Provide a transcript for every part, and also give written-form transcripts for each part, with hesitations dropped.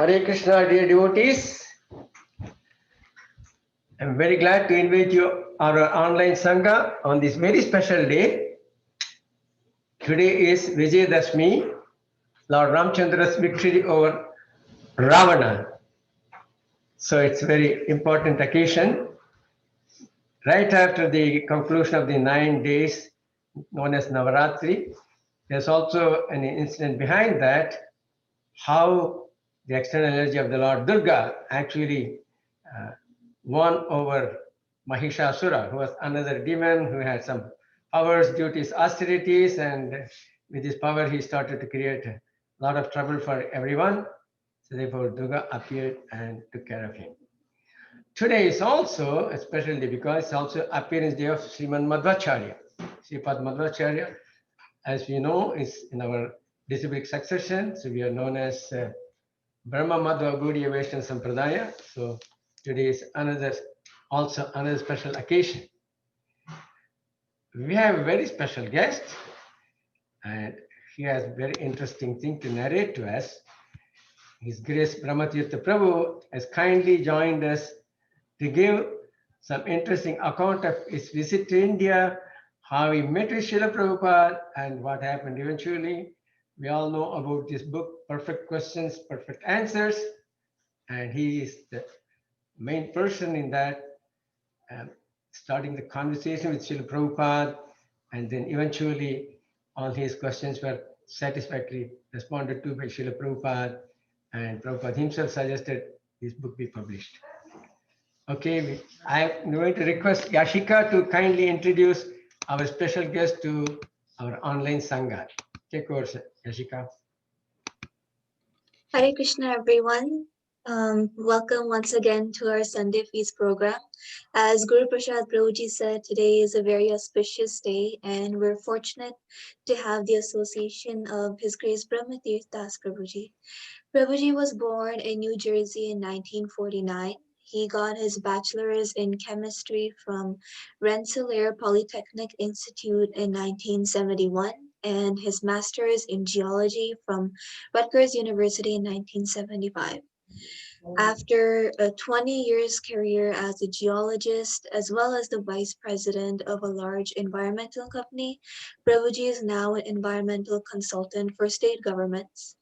Hare Krishna, dear devotees. I'm very glad to invite you our online Sangha on this very special day. Today is Vijayadashmi, Lord Ramchandra's victory over Ravana. So it's a very important occasion. Right after the conclusion of the 9 days known as Navaratri, there's also an incident behind that, how the external energy of the Lord Durga actually won over Mahishasura, who was another demon who had some powers due to his austerities, and with his power he started to create a lot of trouble for everyone. So therefore Durga appeared and took care of him. Today is also a special day because it's also appearance day of Sriman Madhvacharya. Sripad Madhvacharya, as we know, is in our disciplic succession. So we are known as Brahma Madhva Gaudiya Vaishnava Sampradaya. So today is also another special occasion. We have a very special guest, and he has a very interesting thing to narrate to us. His Grace Brahma Tirtha Prabhu has kindly joined us to give some interesting account of his visit to India, how he met with Srila Prabhupada, and what happened eventually. We all know about this book, Perfect Questions, Perfect Answers, and he is the main person in that, starting the conversation with Srila Prabhupada, and then eventually all his questions were satisfactorily responded to by Srila Prabhupada, and Prabhupada himself suggested this book be published. Okay, I'm going to request Yashika to kindly introduce our special guest to our online Sangha. Take over, Yashika. Hare Krishna, everyone. Welcome once again to our Sunday Feast program. As Guru Prasad Prabhuji said, today is a very auspicious day, and we're fortunate to have the association of His Grace Brahma Tirtha Prabhuji. Prabhuji was born in New Jersey in 1949. He got his bachelor's in chemistry from Rensselaer Polytechnic Institute in 1971 and his master's in geology from Rutgers University in 1975. After a 20 years career as a geologist, as well as the vice president of a large environmental company, Prabhuji is now an environmental consultant for state governments.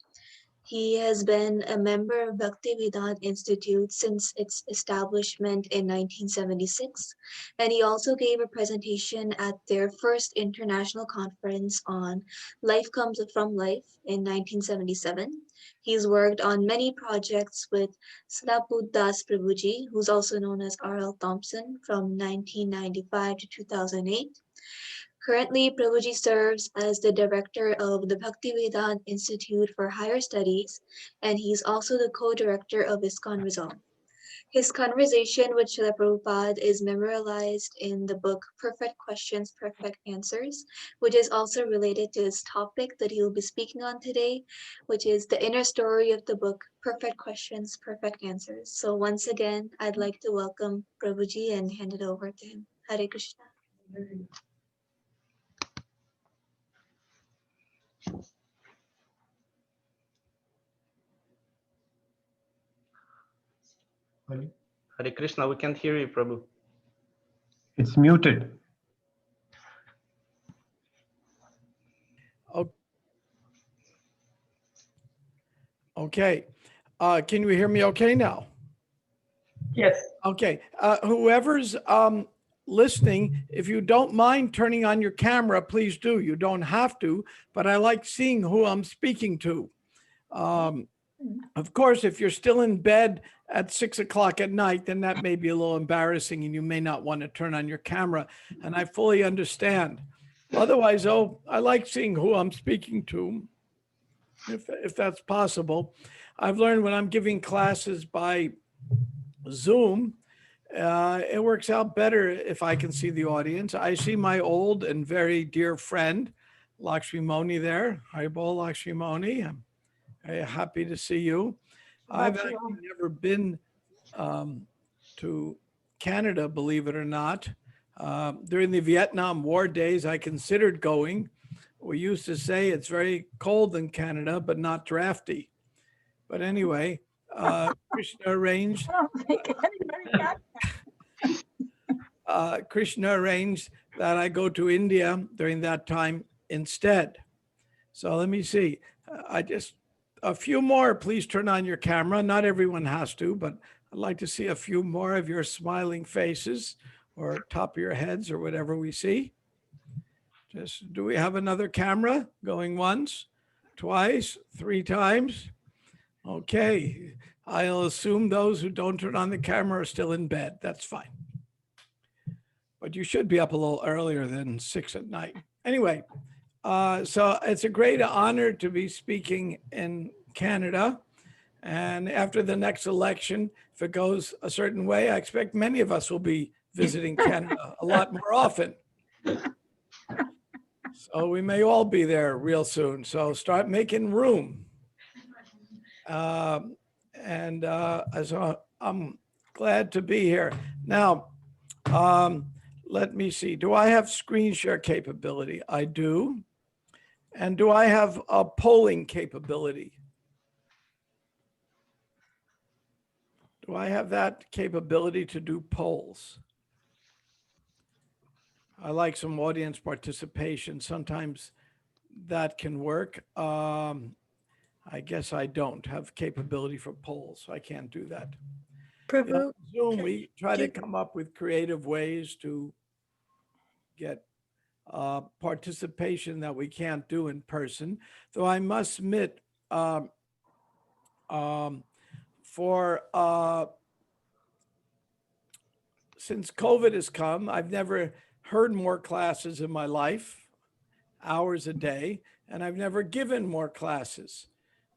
He has been a member of Bhaktivedanta Institute since its establishment in 1976, and he also gave a presentation at their first international conference on Life Comes From Life in 1977. He's worked on many projects with Slapud Das Prabhuji, who's also known as R.L. Thompson, from 1995 to 2008. Currently, Prabhuji serves as the director of the Bhaktivedanta Institute for Higher Studies, and he's also the co-director of ISKCON Rizal. His conversation with Srila Prabhupada is memorialized in the book Perfect Questions, Perfect Answers, which is also related to his topic that he will be speaking on today, which is the inner story of the book Perfect Questions, Perfect Answers. So once again, I'd like to welcome Prabhuji and hand it over to him. Hare Krishna. Hare Krishna, we can't hear you, Prabhu. It's muted. Okay. Can you hear me okay now? Yes. Okay. Whoever's listening, if you don't mind turning on your camera, please do. You don't have to, but I like seeing who I'm speaking to. Of course, if you're still in bed at 6 o'clock at night, then that may be a little embarrassing and you may not want to turn on your camera. And I fully understand. Otherwise, I like seeing who I'm speaking to, if that's possible. I've learned when I'm giving classes by Zoom, it works out better if I can see the audience. I see my old and very dear friend, Lakshmi Moni there. Hi, Bo, Lakshmi Moni. I'm very happy to see you. I've actually never been to Canada, believe it or not. During the Vietnam War days, I considered going. We used to say it's very cold in Canada, but not drafty. But anyway, Krishna arranged I don't think anybody got Krishna arranged that I go to India during that time instead. So let me see. A few more, please turn on your camera. Not everyone has to, but I'd like to see a few more of your smiling faces or top of your heads or whatever we see. Do we have another camera going once, twice, 3 times? Okay. I'll assume those who don't turn on the camera are still in bed. That's fine. But you should be up a little earlier than 6 at night. Anyway, so it's a great honor to be speaking in Canada. And after the next election, if it goes a certain way, I expect many of us will be visiting Canada a lot more often. So we may all be there real soon. So start making room. So I'm glad to be here. Now, let me see. Do I have screen share capability? I do. And do I have a polling capability? Do I have that capability to do polls? I like some audience participation. Sometimes that can work. I guess I don't have capability for polls. So I can't do that. Prabhu, Zoom, we try to come up with creative ways to get participation that we can't do in person. Though I must admit, since COVID has come, I've never heard more classes in my life, hours a day, and I've never given more classes,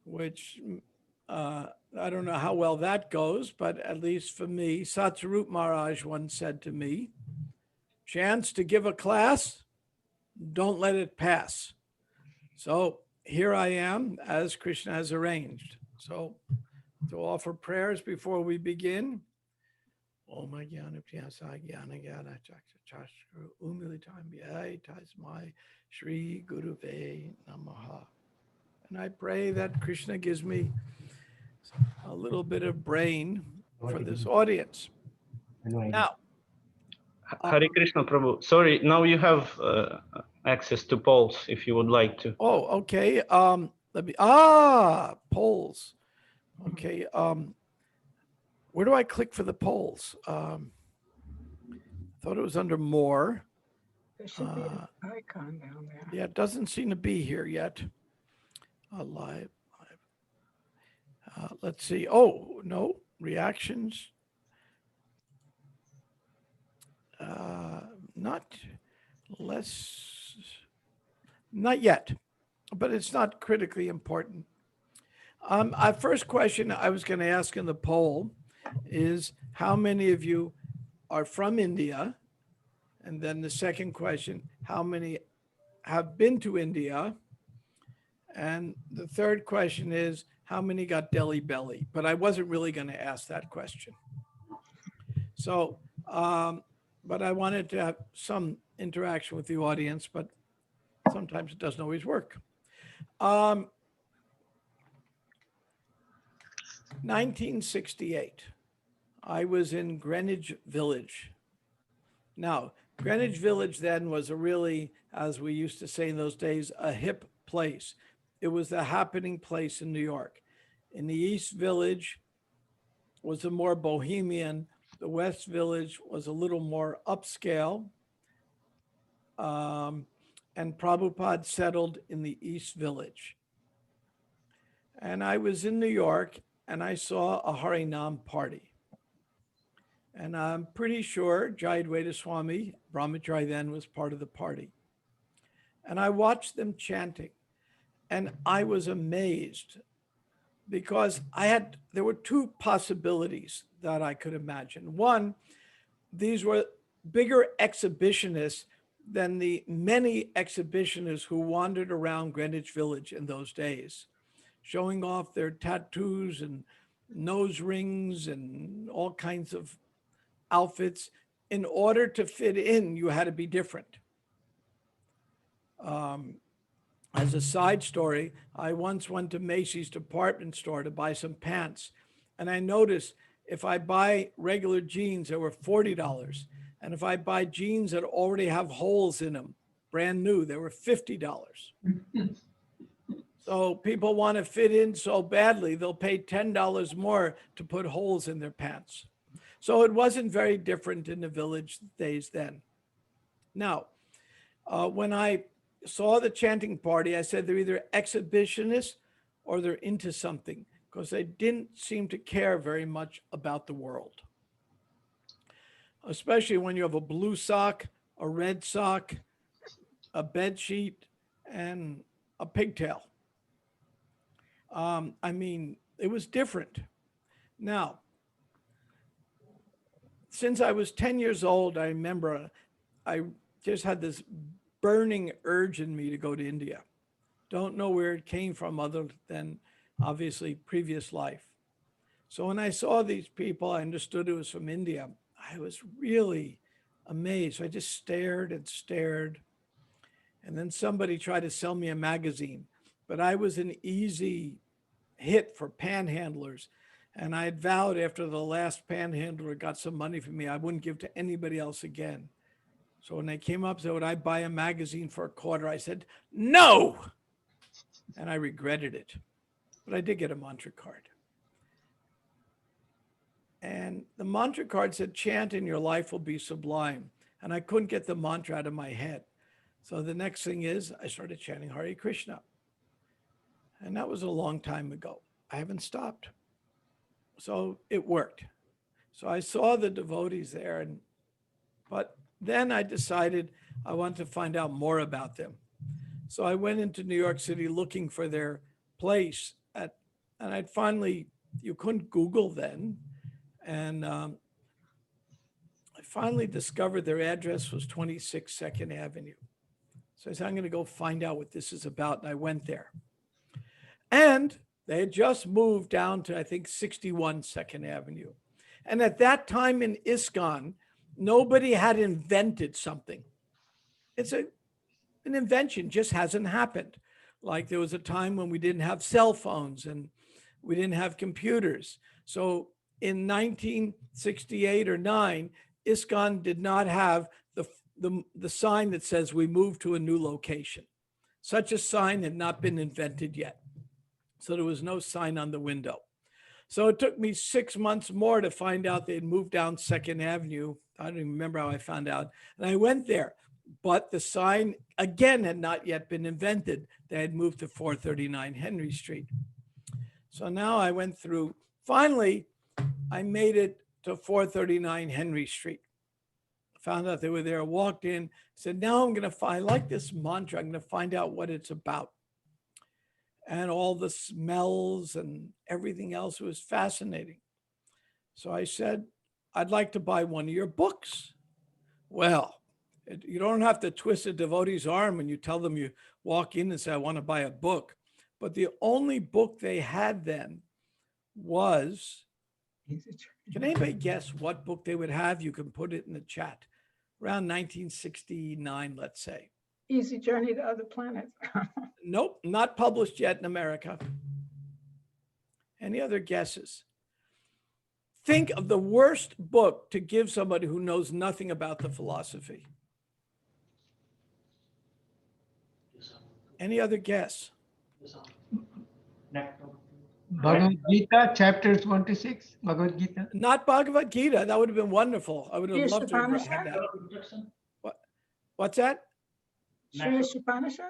which I don't know how well that goes, but at least for me, Satsarup Maharaj once said to me, chance to give a class, don't let it pass. So here I am as Krishna has arranged. So to offer prayers before we begin. Om Jnana Pyasa Jnana Jnana Chakshashru Umilitam Yai Tasmai Shri Guruve Namaha. And I pray that Krishna gives me a little bit of brain for this audience. Now, Hare Krishna Prabhu. Sorry, now you have access to polls if you would like to. oh, okay. Let me, polls. Okay. Where do I click for the polls? Thought it was under more. There should be an icon down there. Yeah, it doesn't seem to be here yet. Live. Let's see. Oh, no, reactions. Not yet, but it's not critically important. Our first question I was going to ask in the poll is how many of you are from India? And then the second question, how many have been to India? And the third question is, how many got Delhi belly? But I wasn't really going to ask that question. So, but I wanted to have some interaction with the audience, but sometimes it doesn't always work. 1968, I was in Greenwich Village. Now, Greenwich Village then was a really, as we used to say in those days, a hip place. It was the happening place in New York. In the East Village was a more bohemian. The West Village was a little more upscale. And Prabhupada settled in the East Village. And I was in New York and I saw a Harinam party. And I'm pretty sure Jayadvaita Swami, Brahmachari then, was part of the party. And I watched them chanting. And I was amazed because there were 2 possibilities that I could imagine. One, these were bigger exhibitionists than the many exhibitionists who wandered around Greenwich Village in those days, showing off their tattoos and nose rings and all kinds of outfits. In order to fit in, you had to be different. As a side story, I once went to Macy's department store to buy some pants, And I noticed if I buy regular jeans, they were $40. And if I buy jeans that already have holes in them, brand new, they were $50. So people want to fit in so badly, they'll pay $10 more to put holes in their pants. So it wasn't very different in the village days then. Now, when I saw the chanting party, I said they're either exhibitionists or they're into something, because they didn't seem to care very much about the world. Especially when you have a blue sock, a red sock, a bed sheet, and a pigtail. I mean, it was different. Now, since I was 10 years old, I remember I just had this burning urge in me to go to India. Don't know where it came from other than obviously previous life. So when I saw these people, I understood it was from India. I was really amazed. I just stared and stared. And then somebody tried to sell me a magazine, but I was an easy hit for panhandlers. And I had vowed after the last panhandler got some money from me, I wouldn't give to anybody else again. So when they came up and said, would I buy a magazine for $25? I said, no. And I regretted it. But I did get a mantra card. And the mantra card said, chant and your life will be sublime. And I couldn't get the mantra out of my head. So the next thing is I started chanting Hare Krishna. And that was a long time ago. I haven't stopped. So it worked. So I saw the devotees there, but then I decided I wanted to find out more about them. So I went into New York City looking for their place and I'd finally, you couldn't Google then. And I finally discovered their address was 26 2nd Avenue. So I said, I'm going to go find out what this is about. And I went there. And they had just moved down to, I think, 61 2nd Avenue. And at that time in ISKCON, nobody had invented something. It's an invention, just hasn't happened. Like there was a time when we didn't have cell phones and we didn't have computers. So in 1968 or 9, ISKCON did not have the sign that says we moved to a new location. Such a sign had not been invented yet. So there was no sign on the window. So it took me 6 months more to find out they'd moved down 2nd Avenue. I don't even remember how I found out. And I went there, but the sign again had not yet been invented. They had moved to 439 Henry Street. So now I went through, finally, I made it to 439 Henry Street. Found out they were there, walked in, said, now I'm going to find, I like this mantra, I'm going to find out what it's about. And all the smells and everything else was fascinating. So I said, I'd like to buy one of your books. Well, you don't have to twist a devotee's arm when you tell them you walk in and say, I want to buy a book. But the only book they had then was, can anybody guess what book they would have? You can put it in the chat. Around 1969, let's say. Easy Journey to Other Planets. Nope, not published yet in America. Any other guesses? Think of the worst book to give somebody who knows nothing about the philosophy. Any other guess? Bhagavad Gita, chapters 1 to 6. Bhagavad Gita. Not Bhagavad Gita. That would have been wonderful. I would have Sri loved to have had that. What's that? Sri Upanishad?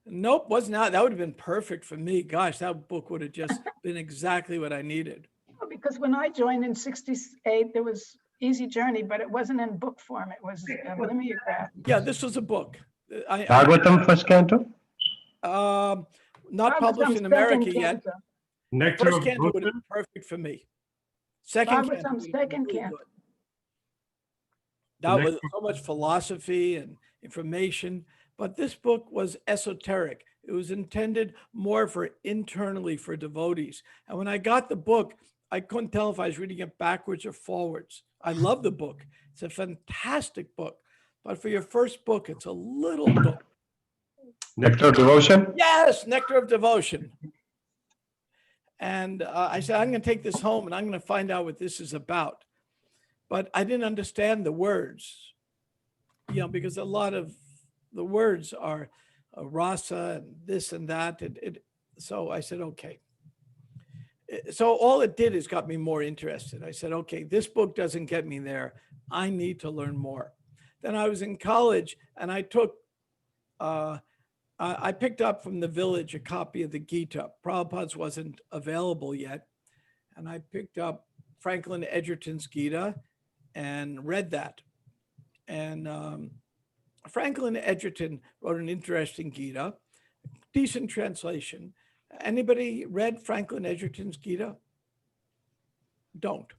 Nope, was not. That would have been perfect for me. Gosh, that book would have just been exactly what I needed. Because when I joined in 68, there was Easy Journey, but it wasn't in book form. It was a mimeograph. Yeah, this was a book. Bhagavatam first canto? Not published in America yet. Nectar First of canto would have Buddha? been perfect for me. Second canto. Bhagavatam's second canto. That was so much philosophy and information, but this book was esoteric. It was intended more for internally for devotees. And when I got the book, I couldn't tell if I was reading it backwards or forwards. I love the book. It's a fantastic book. But for your first book, it's a little book. Nectar of Devotion? Yes, Nectar of Devotion. And I said, I'm going to take this home and I'm going to find out what this is about. But I didn't understand the words, because a lot of the words are rasa and this and that. So I said, okay. So all it did is got me more interested. I said, okay, this book doesn't get me there. I need to learn more. Then I was in college and I took, I picked up from the village a copy of the Gita. Prabhupada's wasn't available yet. And I picked up Franklin Edgerton's Gita and read that. And Franklin Edgerton wrote an interesting Gita, decent translation. Anybody read Franklin Edgerton's Gita? Don't.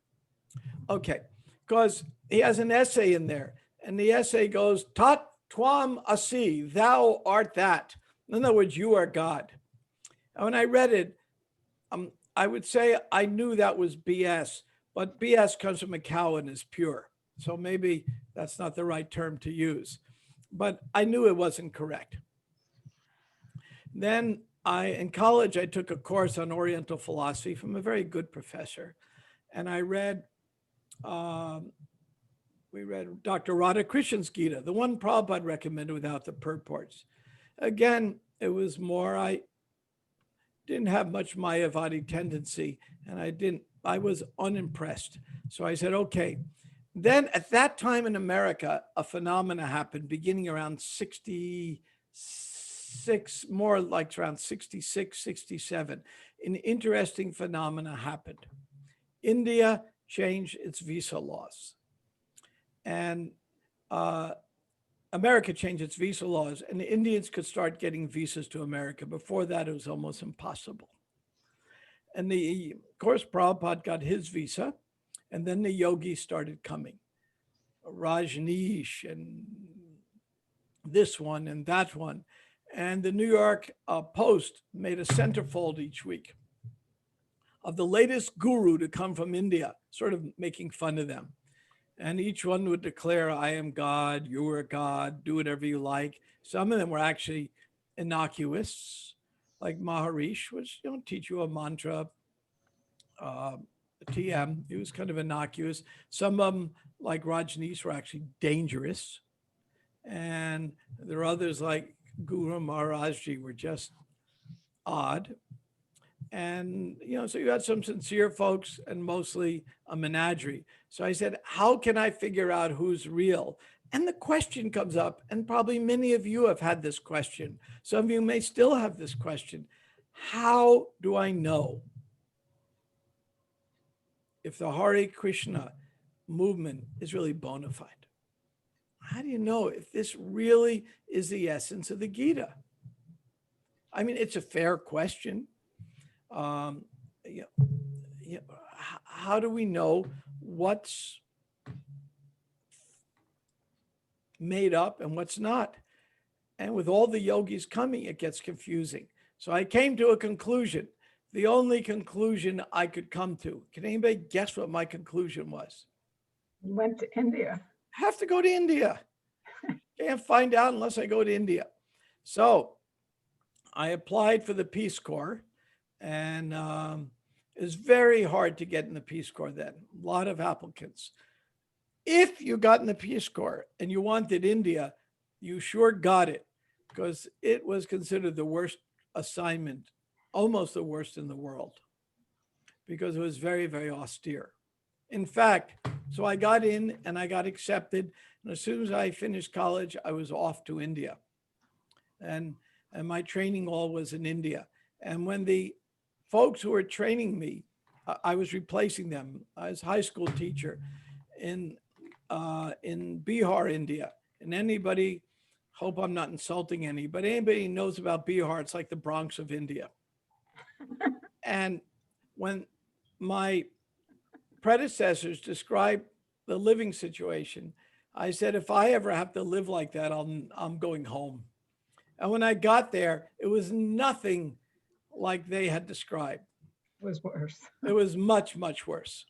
Okay, because he has an essay in there, and the essay goes, Tat Twam Asi, thou art that. In other words, you are God. And when I read it, I would say I knew that was BS, but BS comes from a cow and is pure. So maybe that's not the right term to use, but I knew it wasn't correct. Then in college, I took a course on Oriental philosophy from a very good professor. And I read, we read Dr. Radhakrishn's Gita, the one Prabhupada recommended without the purports. Again, it was more, I didn't have much Mayavadi tendency, and I was unimpressed. So I said, okay. Then at that time in America, a phenomena happened beginning around 66, more like around 66, 67. An interesting phenomena happened. India changed its visa laws. And America changed its visa laws, and the Indians could start getting visas to America. Before that, it was almost impossible. And of course, Prabhupada got his visa, and then the yogis started coming. Rajneesh and this one and that one. And the New York Post made a centerfold each week of the latest guru to come from India, sort of making fun of them. And each one would declare, I am God, you are God, do whatever you like. Some of them were actually innocuous, like Maharishi, which teach you a mantra, TM, it was kind of innocuous. Some of them, like Rajneesh, were actually dangerous. And there are others like Guru Maharajji were just odd. And, so you had some sincere folks and mostly a menagerie. So I said, how can I figure out who's real? And the question comes up, and probably many of you have had this question. Some of you may still have this question. How do I know if the Hare Krishna movement is really bona fide? How do you know if this really is the essence of the Gita? I mean, it's a fair question. How do we know what's made up and what's not? And with all the yogis coming, it gets confusing. So I came to a conclusion, the only conclusion I could come to. Can anybody guess what my conclusion was? You went to India. I have to go to India. Can't find out unless I go to India. So I applied for the Peace Corps, and it was very hard to get in the Peace Corps then. A lot of applicants. If you got in the Peace Corps and you wanted India, you sure got it, because it was considered the worst assignment, almost the worst in the world, because it was very, very austere. In fact, so I got in and I got accepted. And as soon as I finished college, I was off to India. And my training all was in India. And when the folks who were training me, I was replacing them. I was a high school teacher in Bihar, India. And anybody, hope I'm not insulting any, but anybody who knows about Bihar, it's like the Bronx of India. And when my predecessors described the living situation, I said, if I ever have to live like that, I'm going home. And when I got there, it was nothing like they had described. It was worse. It was much, much worse.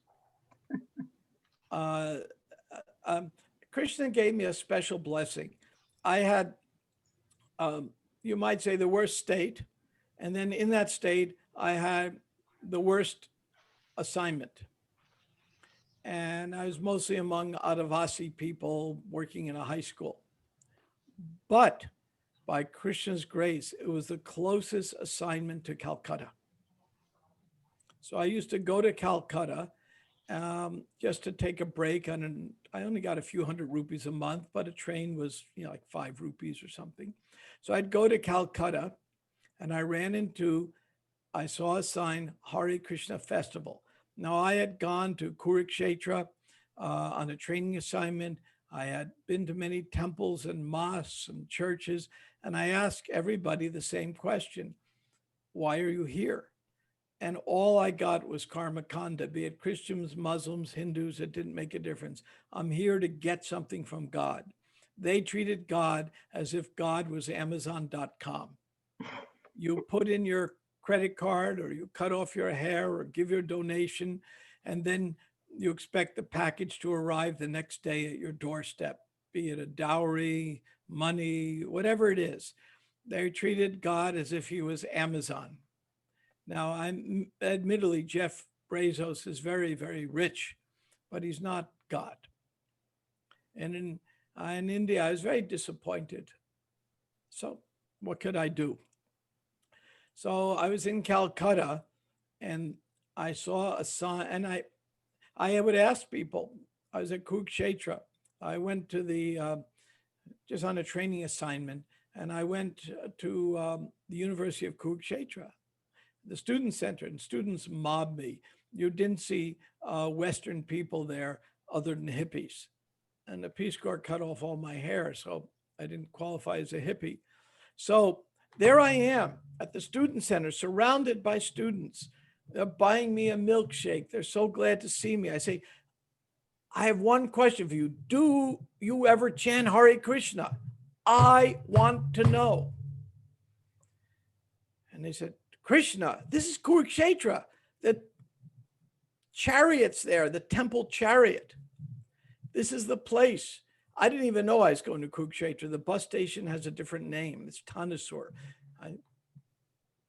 Krishna gave me a special blessing. I had, you might say, the worst state. And then in that state, I had the worst assignment. And I was mostly among Adivasi people working in a high school. But by Krishna's grace, it was the closest assignment to Calcutta. So I used to go to Calcutta just to take a break. I only got a few hundred rupees a month, but a train was like 5 rupees or something. So I'd go to Calcutta, and I saw a sign, Hare Krishna Festival. Now, I had gone to Kurukshetra on a training assignment. I had been to many temples and mosques and churches, and I asked everybody the same question: why are you here? And all I got was karma kanda, be it Christians, Muslims, Hindus, it didn't make a difference. I'm here to get something from God. They treated God as if God was Amazon.com. You put in your credit card, or you cut off your hair, or give your donation, and then you expect the package to arrive the next day at your doorstep, be it a dowry, money, whatever it is. They treated God as if he was Amazon. Now, admittedly, Jeff Bezos is very, very rich, but he's not God. And in India, I was very disappointed. So what could I do? So I was in Calcutta, and I saw a sign, and I would ask people. I was at Kurukshetra. I went to just on a training assignment, and I went to the University of Kurukshetra, the student center, and students mobbed me. You didn't see Western people there other than hippies. And the Peace Corps cut off all my hair, so I didn't qualify as a hippie. So there I am at the student center, surrounded by students. They're buying me a milkshake. They're so glad to see me. I say, I have one question for you. Do you ever chant Hare Krishna? I want to know. And they said, Krishna, this is Kurukshetra. The chariot's there, the temple chariot. This is the place. I didn't even know I was going to Kurukshetra. The bus station has a different name. It's Tanasur. I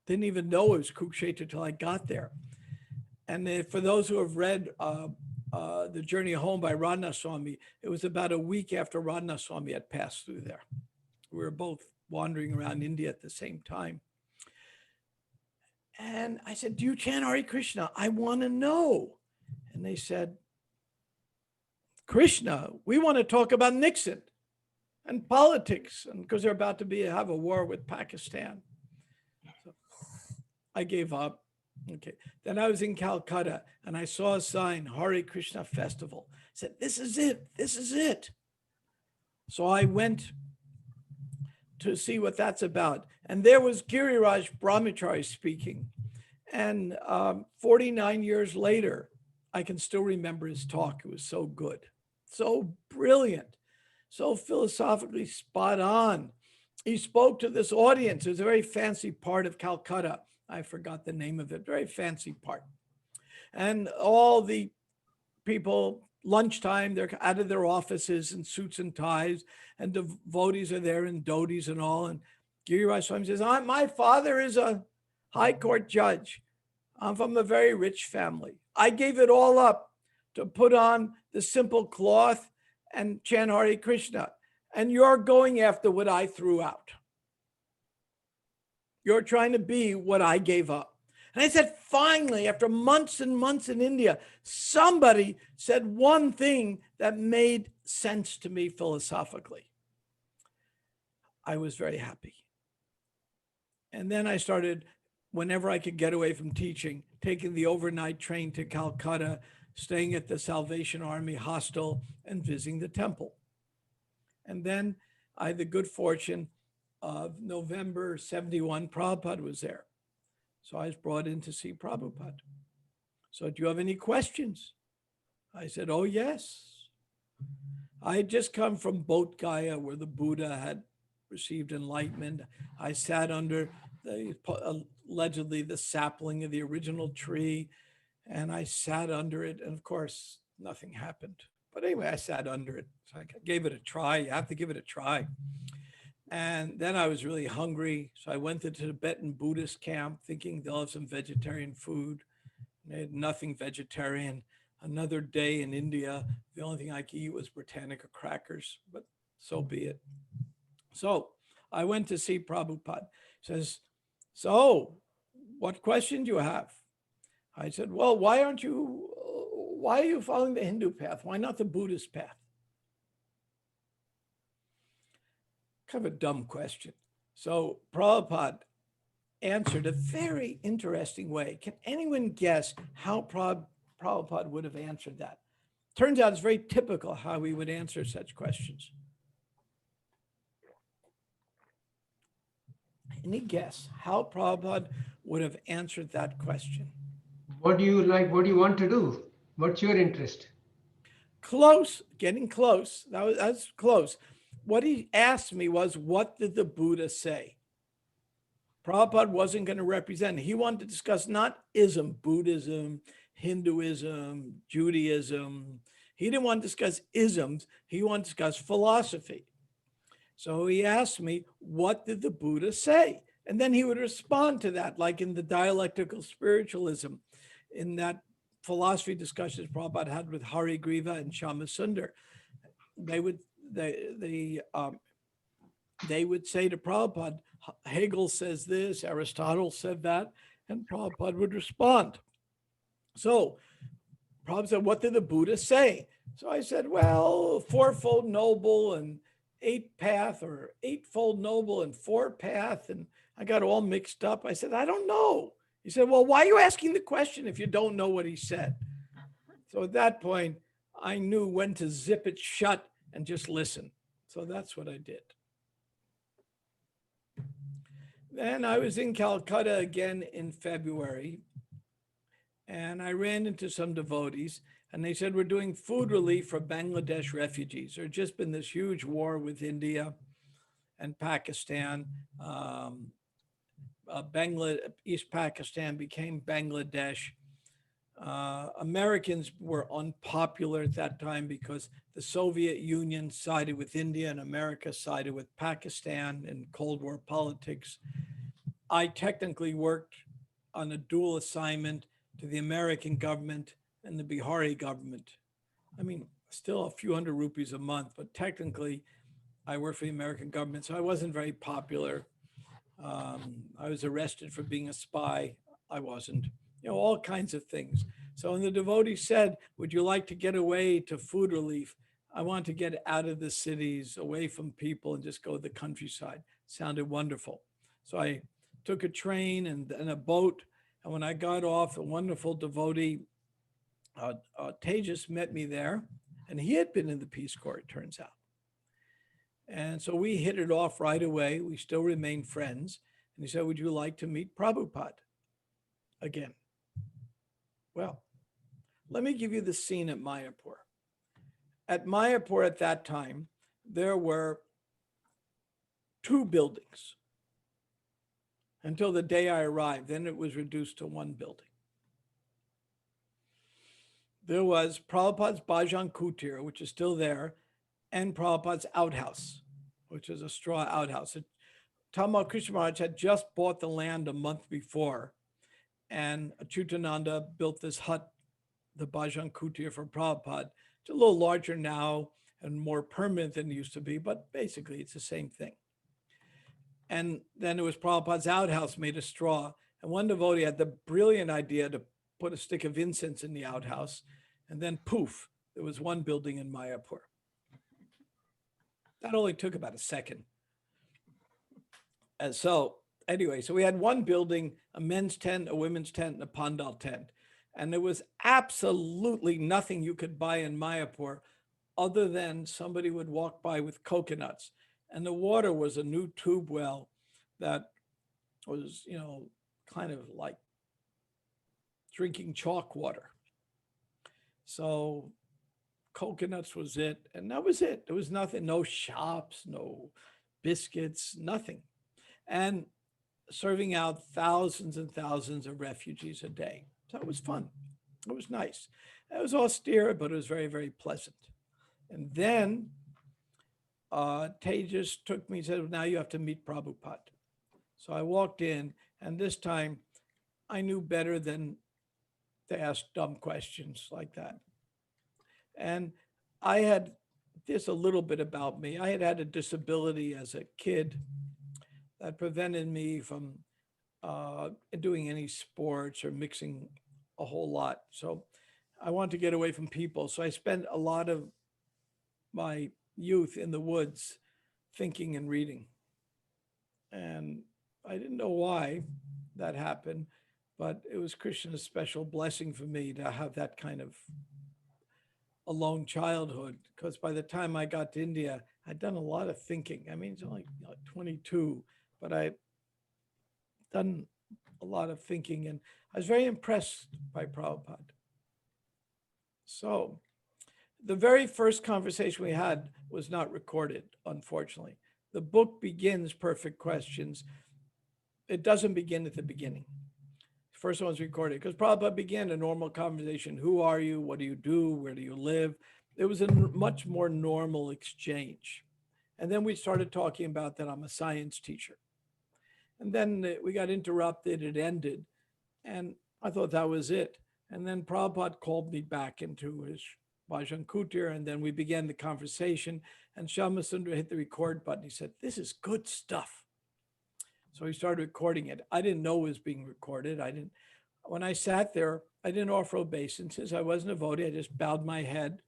didn't even know it was Kurukshetra till I got there. And for those who have read The Journey Home by Radha Swami, it was about a week after Radha Swami had passed through there. We were both wandering around India at the same time. And I said, do you chant Hare Krishna? I want to know. And they said, Krishna, we want to talk about Nixon and politics, and because they're about to have a war with Pakistan. So I gave up. Okay. Then I was in Calcutta, and I saw a sign, Hare Krishna Festival. I said, this is it. This is it. So I went to see what that's about. And there was Giriraj Brahmachari speaking. And 49 years later, I can still remember his talk. It was so good, so brilliant, so philosophically spot on. He spoke to this audience. It was a very fancy part of Calcutta. I forgot the name of it, very fancy part. And all the people, lunchtime, they're out of their offices in suits and ties, and devotees are there in dhotis and all. And Giriraj Swami says, my father is a high court judge. I'm from a very rich family. I gave it all up to put on the simple cloth and chant Hare Krishna. And you're going after what I threw out. You're trying to be what I gave up. And I said, finally, after months and months in India, somebody said one thing that made sense to me philosophically. I was very happy. And then I started, whenever I could get away from teaching, taking the overnight train to Calcutta, staying at the Salvation Army hostel, and visiting the temple. And then I had the good fortune of November 71, Prabhupada was there. So I was brought in to see Prabhupada. So do you have any questions? I said, oh, yes. I had just come from Bodh Gaya, where the Buddha had received enlightenment. I sat under allegedly the sapling of the original tree, and I sat under it. And of course, nothing happened. But anyway, I sat under it. So I gave it a try. You have to give it a try. And then I was really hungry. So I went to the Tibetan Buddhist camp thinking they'll have some vegetarian food. I had nothing vegetarian. Another day in India, the only thing I could eat was Britannica crackers, but so be it. So I went to see Prabhupada. He says, so what question do you have? I said, well, why are you following the Hindu path? Why not the Buddhist path? Kind of a dumb question. So Prabhupada answered a very interesting way. Can anyone guess how Prabhupada would have answered that? Turns out it's very typical how he would answer such questions. Any guess how Prabhupada would have answered that question? What do you like? What do you want to do? What's your interest? Close, getting close. That's close. What he asked me was, what did the Buddha say? Prabhupada wasn't going to represent. He wanted to discuss not ism, Buddhism, Hinduism, Judaism. He didn't want to discuss isms. He wanted to discuss philosophy. So he asked me, what did the Buddha say? And then he would respond to that, like in the dialectical spiritualism, in that philosophy discussions Prabhupada had with Hari Griva and Shama Sundar. They would say to Prabhupada, Hegel says this, Aristotle said that, and Prabhupada would respond. So Prabhupada said, what did the Buddha say? So I said, well, fourfold noble and eight path, or eightfold noble and four path. And I got all mixed up. I said, I don't know. He said, well, why are you asking the question if you don't know what he said? So at that point, I knew when to zip it shut and just listen. So that's what I did. Then I was in Calcutta again in February, and I ran into some devotees, and they said, we're doing food relief for Bangladesh refugees. There had just been this huge war with India and Pakistan. East Pakistan became Bangladesh. Americans were unpopular at that time because the Soviet Union sided with India and America sided with Pakistan in Cold War politics. I technically worked on a dual assignment to the American government and the Bihari government. I mean, still a few hundred rupees a month, but technically I worked for the American government, so I wasn't very popular. I was arrested for being a spy. I wasn't, all kinds of things. So when the devotee said, would you like to get away to food relief? I want to get out of the cities, away from people, and just go to the countryside. Sounded wonderful. So I took a train and a boat. And when I got off, a wonderful devotee, Tejas, met me there. And he had been in the Peace Corps, it turns out. And so we hit it off right away. We still remain friends. And he said, would you like to meet Prabhupada again? Well, let me give you the scene at Mayapur. At Mayapur at that time, there were 2 buildings until the day I arrived. Then it was reduced to 1 building. There was Prabhupada's Bhajan Kutir, which is still there, and Prabhupada's outhouse, which is a straw outhouse. Tamal Krishna Maharaj had just bought the land a month before, and Achutananda built this hut, the Bhajan Kutir, for Prabhupada. It's a little larger now and more permanent than it used to be, but basically it's the same thing. And then it was Prabhupada's outhouse made of straw. And one devotee had the brilliant idea to put a stick of incense in the outhouse, and then poof, there was 1 building in Mayapur. That only took about a second. And so anyway, so we had 1 building, a men's tent, a women's tent, and a pandal tent. And there was absolutely nothing you could buy in Mayapur other than somebody would walk by with coconuts. And the water was a new tube well that was, kind of like drinking chalk water. So coconuts was it. And that was it. There was nothing, no shops, no biscuits, nothing. And serving out thousands and thousands of refugees a day. So it was fun. It was nice. It was austere, but it was very, very pleasant. And then Tejas took me and said, now you have to meet Prabhupada. So I walked in, and this time I knew better than to ask dumb questions like that. And I had this a little bit about me. I had a disability as a kid that prevented me from doing any sports or mixing a whole lot. So I wanted to get away from people. So I spent a lot of my youth in the woods thinking and reading. And I didn't know why that happened, but it was Krishna's special blessing for me to have that kind of a lone childhood, because by the time I got to India, I'd done a lot of thinking. I mean, it's only 22, but I'd done a lot of thinking, and I was very impressed by Prabhupada. So the very first conversation we had was not recorded, unfortunately. The book begins Perfect Questions. It doesn't begin at the beginning. First one's recorded because Prabhupada began a normal conversation. Who are you? What do you do? Where do you live? It was a much more normal exchange. And then we started talking about that I'm a science teacher. And then we got interrupted, it ended. And I thought that was it. And then Prabhupada called me back into his Bhajan Kutir, and then we began the conversation. And Shyama hit the record button. He said, "This is good stuff." So he started recording it. I didn't know it was being recorded. When I sat there, I didn't offer obeisances. I wasn't a devotee. I just bowed my head,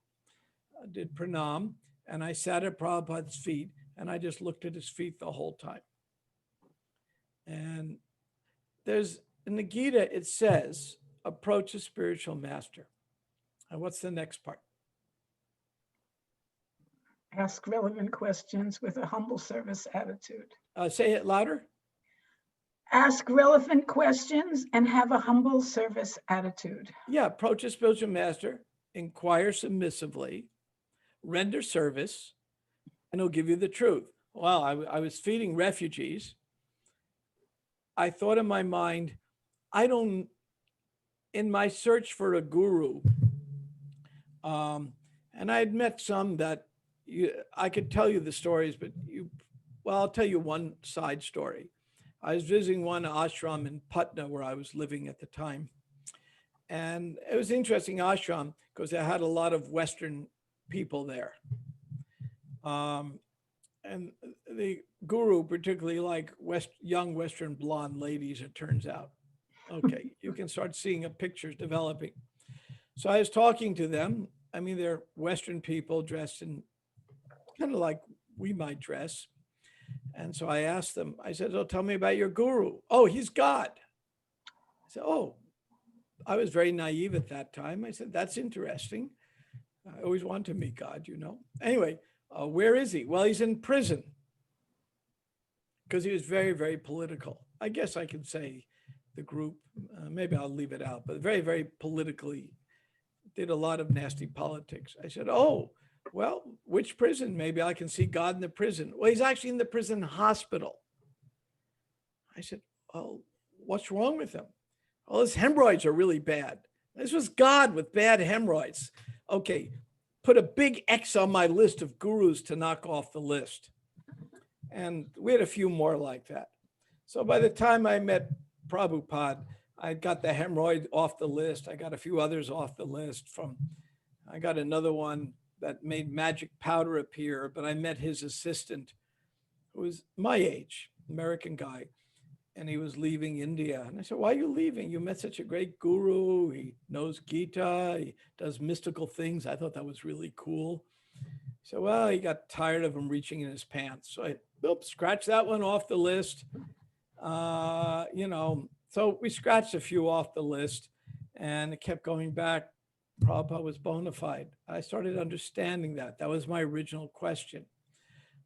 did pranam, and I sat at Prabhupada's feet, and I just looked at his feet the whole time. And in the Gita, it says, approach a spiritual master. And what's the next part? Ask relevant questions with a humble service attitude. Say it louder. Ask relevant questions and have a humble service attitude. Yeah, approach a spiritual master, inquire submissively, render service, and he'll give you the truth. Well, I was feeding refugees. I thought in my mind, in my search for a guru, and I had met some that I could tell you the stories, but I'll tell you one side story. I was visiting one ashram in Patna where I was living at the time. And it was an interesting ashram because they had a lot of Western people there. And the guru particularly liked young Western blonde ladies, it turns out. Okay, you can start seeing pictures developing. So I was talking to them. I mean, they're Western people dressed in kind of like we might dress. And so I asked them, I said, "Oh, tell me about your guru." "Oh, he's God." I said, "Oh," I was very naive at that time. I said, "That's interesting. I always wanted to meet God, you know." Anyway, where is he? "Well, he's in prison." Because he was very, very political. I guess I could say the group, maybe I'll leave it out, but very, very politically, did a lot of nasty politics. I said, "Oh, well, which prison? Maybe I can see God in the prison." "Well, he's actually in the prison hospital." I said, "Oh, what's wrong with him?" "Well, his hemorrhoids are really bad." This was God with bad hemorrhoids. Okay, put a big X on my list of gurus to knock off the list. And we had a few more like that. So by the time I met Prabhupada, I got the hemorrhoid off the list. I got a few others off the list. I got another one that made magic powder appear, but I met his assistant, who was my age, American guy, and he was leaving India. And I said, "Why are you leaving? You met such a great guru. He knows Gita. He does mystical things." I thought that was really cool. He said, "Well, he got tired of him reaching in his pants." So I scratched that one off the list. So we scratched a few off the list, and it kept going back. Prabhupada was bona fide. I started understanding that. That was my original question.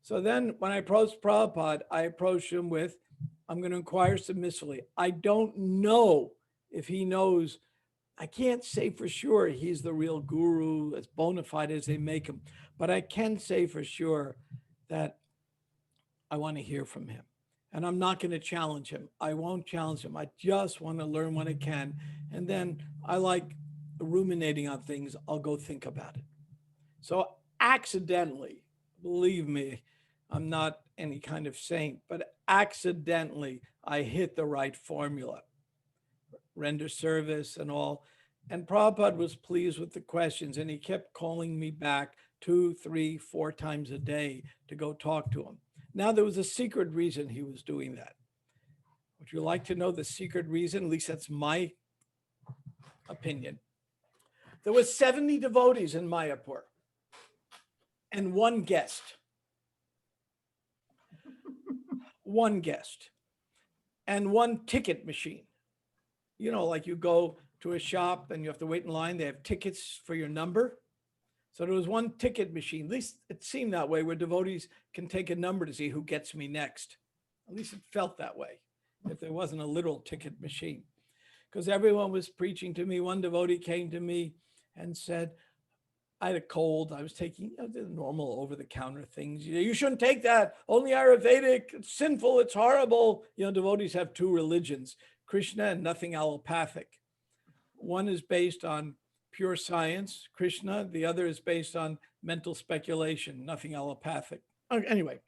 So then when I approached Prabhupada, I approached him with, I'm going to inquire submissively. I don't know if he knows. I can't say for sure he's the real guru, as bona fide as they make him, but I can say for sure that I want to hear from him. And I'm not going to challenge him. I won't challenge him. I just want to learn what I can. And then I like ruminating on things. I'll go think about it. So accidentally, believe me, I'm not any kind of saint, but accidentally, I hit the right formula, render service and all. And Prabhupada was pleased with the questions, and he kept calling me back 2, 3, 4 times a day to go talk to him. Now, there was a secret reason he was doing that. Would you like to know the secret reason? At least that's my opinion. There were 70 devotees in Mayapur and one guest. One guest and one ticket machine. You know, like you go to a shop and you have to wait in line. They have tickets for your number. So there was one ticket machine. At least it seemed that way, where devotees can take a number to see who gets me next. At least it felt that way, if there wasn't a literal ticket machine. Because everyone was preaching to me. One devotee came to me and said, I had a cold. I was taking the normal over-the-counter things. You shouldn't take that. Only Ayurvedic. It's sinful. It's horrible. Devotees have two religions, Krishna and nothing allopathic. One is based on pure science, Krishna. The other is based on mental speculation, nothing allopathic. Anyway,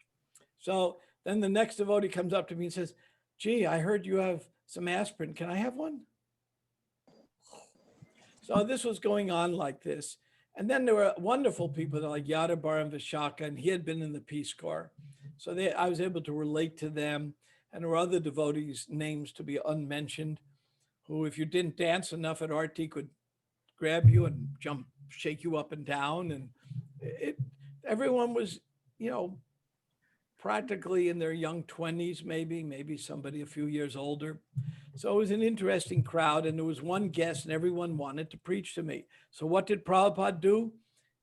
so then the next devotee comes up to me and says, gee, I heard you have some aspirin. Can I have one? So this was going on like this. And then there were wonderful people like Yadabar and Vishaka, and he had been in the Peace Corps. So I was able to relate to them. And there were other devotees, names to be unmentioned, who, if you didn't dance enough at Arti, could grab you and shake you up and down. And everyone was, practically in their young 20s, maybe somebody a few years older. So it was an interesting crowd, and there was one guest and everyone wanted to preach to me. So what did Prabhupada do?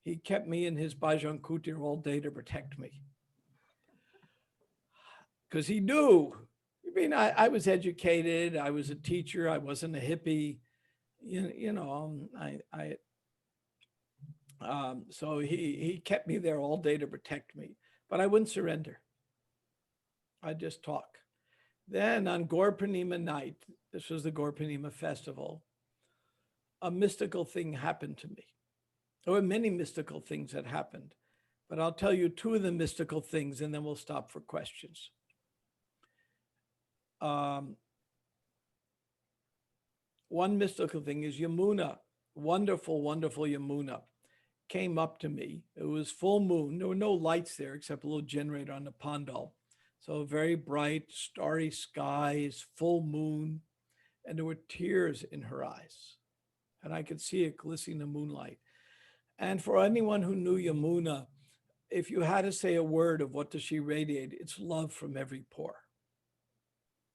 He kept me in his Bhajan Kutir all day to protect me. Because he knew, I was educated, I was a teacher, I wasn't a hippie, so he kept me there all day to protect me, but I wouldn't surrender. I'd just talk. Then on Gaur Purnima night, this was the Gaur Purnima festival, a mystical thing happened to me. There were many mystical things that happened, but I'll tell you 2 of the mystical things and then we'll stop for questions. One mystical thing is Yamuna, wonderful, wonderful Yamuna, came up to me. It was full moon. There were no lights there except a little generator on the pandal. So very bright, starry skies, full moon, and there were tears in her eyes. And I could see it glistening in the moonlight. And for anyone who knew Yamuna, if you had to say a word of what does she radiate, it's love from every pore.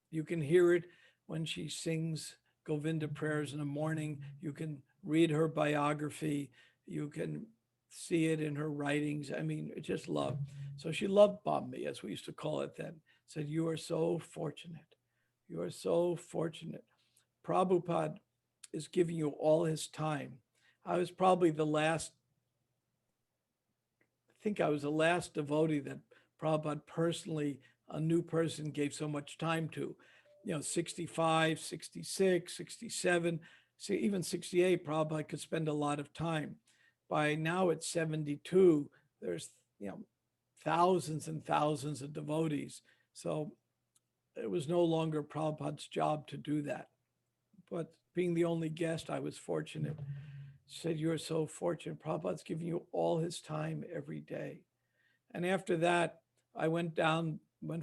You can hear it when she sings Govinda prayers in the morning. You can read her biography. You can see it in her writings. I mean, it's just love. So she love bombed me, as we used to call it then. Said, you are so fortunate. You are so fortunate. Prabhupada is giving you all his time. I was probably the last, I think I was the last devotee that Prabhupada personally, a new person, gave so much time to. 65, 66, 67, see, even 68, Prabhupada could spend a lot of time. By now it's 72, there's, thousands and thousands of devotees. So it was no longer Prabhupada's job to do that. But being the only guest, I was fortunate. Said, you're so fortunate. Prabhupada's giving you all his time every day. And after that, I went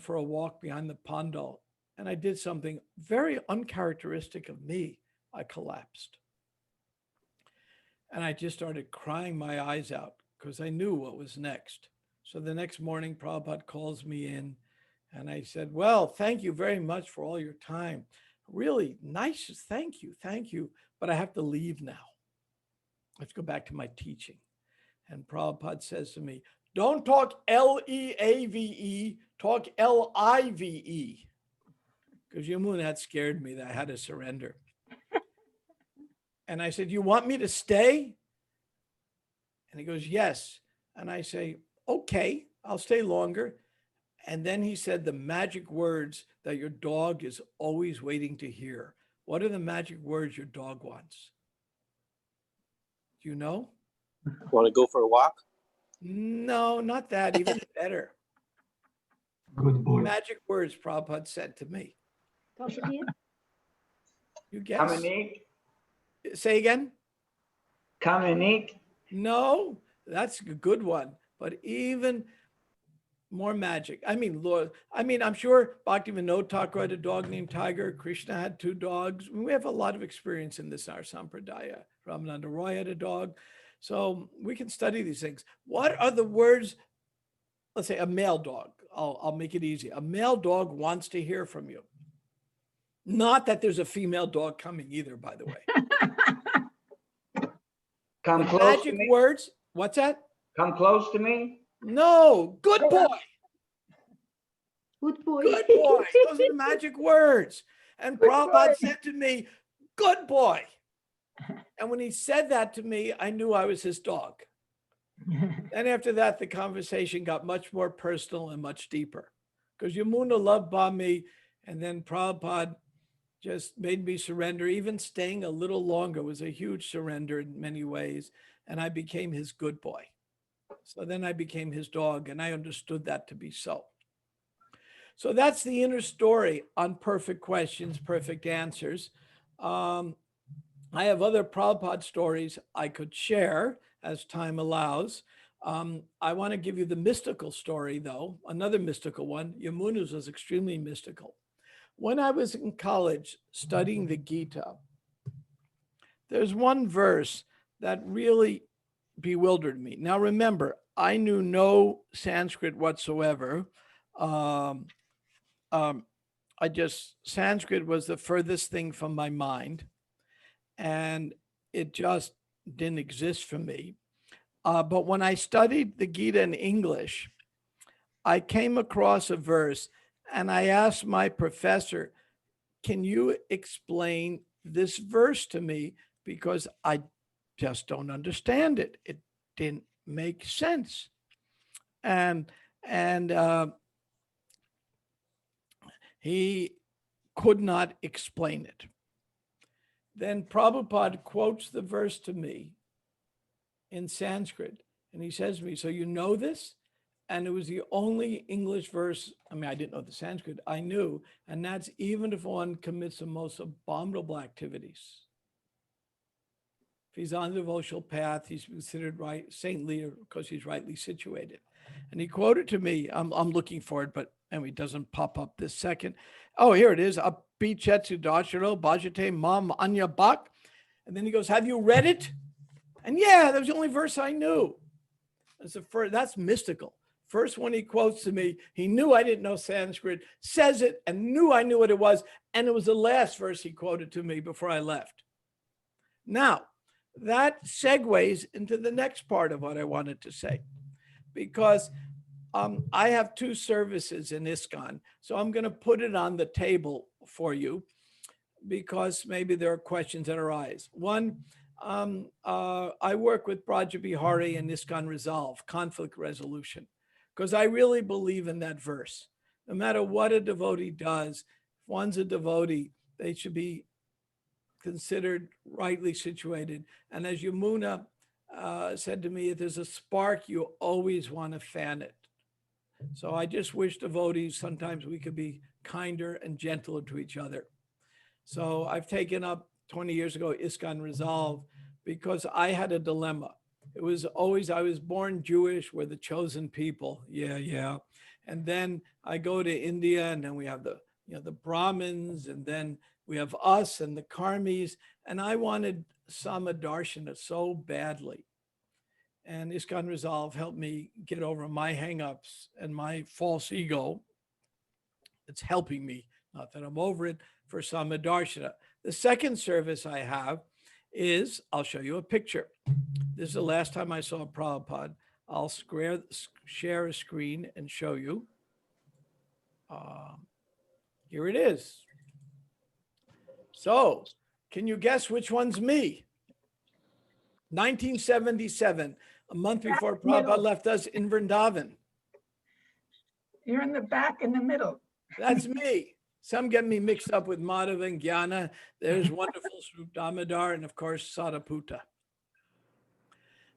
for a walk behind the pandal, and I did something very uncharacteristic of me. I collapsed. And I just started crying my eyes out because I knew what was next. So the next morning, Prabhupada calls me in and I said, well, thank you very much for all your time. Really nice. Thank you. But I have to leave now. Let's go back to my teaching. And Prabhupada says to me, don't talk L-E-A-V-E, talk L-I-V-E. Because Yamuna had scared me that I had to surrender. And I said, you want me to stay? And he goes, yes. And I say, okay, I'll stay longer. And then he said the magic words that your dog is always waiting to hear. What are the magic words your dog wants? Do you know? Want to go for a walk? No, not that. Even better. Good boy. Magic words Prabhupada said to me. You guess? How many? Say again? Come and eat. No, that's a good one, but even more magic. I mean, Lord, I'm sure Bhaktivinoda Thakur had a dog named Tiger. Krishna had 2 dogs. We have a lot of experience in this, our Sampradaya. Ramananda Roy had a dog. So we can study these things. What are the words? Let's say a male dog. I'll make it easy. A male dog wants to hear from you. Not that there's a female dog coming either, by the way. Come The close magic to me. words. What's that? Come close to me. No, good boy. Good boy. Good boy. Those are the magic words. And Good Prabhupada boy. said to me, good boy. And when he said that to me, I knew I was his dog. And after that, the conversation got much more personal and much deeper. Because Yamuna loved Bami, and then Prabhupada just made me surrender. Even staying a little longer was a huge surrender in many ways. And I became his good boy. So then I became his dog, and I understood that to be so. So that's the inner story on perfect questions, perfect answers. I have other Prabhupada stories I could share as time allows. I want to give you the mystical story, though, another mystical one. Yamuna's was extremely mystical. When I was in college studying the Gita, there's one verse that really bewildered me. Now, remember, I knew no Sanskrit whatsoever. Sanskrit was the furthest thing from my mind, and it just didn't exist for me. But when I studied the Gita in English, I came across a verse and I asked my professor, can you explain this verse to me? Because I just don't understand it. It didn't make sense. And he could not explain it. Then Prabhupada quotes the verse to me in Sanskrit. And he says to me, so you know this? And it was the only English verse. I mean, I didn't know the Sanskrit, I knew. And that's even if one commits the most abominable activities. If he's on the devotional path, he's considered saintly because he's rightly situated. And he quoted to me, I'm looking for it, but anyway, it doesn't pop up this second. Oh, here it is. Apichetsu dacharo bhajate mam anya bhak. And then he goes, have you read it? And yeah, that was the only verse I knew. That's mystical. First one he quotes to me, he knew I didn't know Sanskrit, says it and knew I knew what it was. And it was the last verse he quoted to me before I left. Now, that segues into the next part of what I wanted to say, because I have 2 services in ISKCON. So I'm going to put it on the table for you because maybe there are questions that arise. One, I work with Braja Bihari and ISKCON Resolve, conflict resolution, because I really believe in that verse. No matter what a devotee does, if one's a devotee, they should be considered rightly situated. And as Yamuna said to me, if there's a spark, you always want to fan it. So I just wish devotees, sometimes we could be kinder and gentler to each other. So I've taken up 20 years ago, ISKCON Resolve, because I had a dilemma. It was always, I was born Jewish, we're the chosen people. Yeah. And then I go to India and then we have the Brahmins, and then we have us and the Karmis. And I wanted Samadarshana so badly. And ISKCON Resolve helped me get over my hangups and my false ego. It's helping me, not that I'm over it, for Samadarshana. The second service I have is, I'll show you a picture. This is the last time I saw Prabhupada. I'll share a screen and show you. Here it is. So, can you guess which one's me? 1977, a month before Prabhupada left us in Vrindavan. You're in the back in the middle. That's me. Some get me mixed up with Madhava and Jnana. There's wonderful Srup Damodar and of course Sadaputa.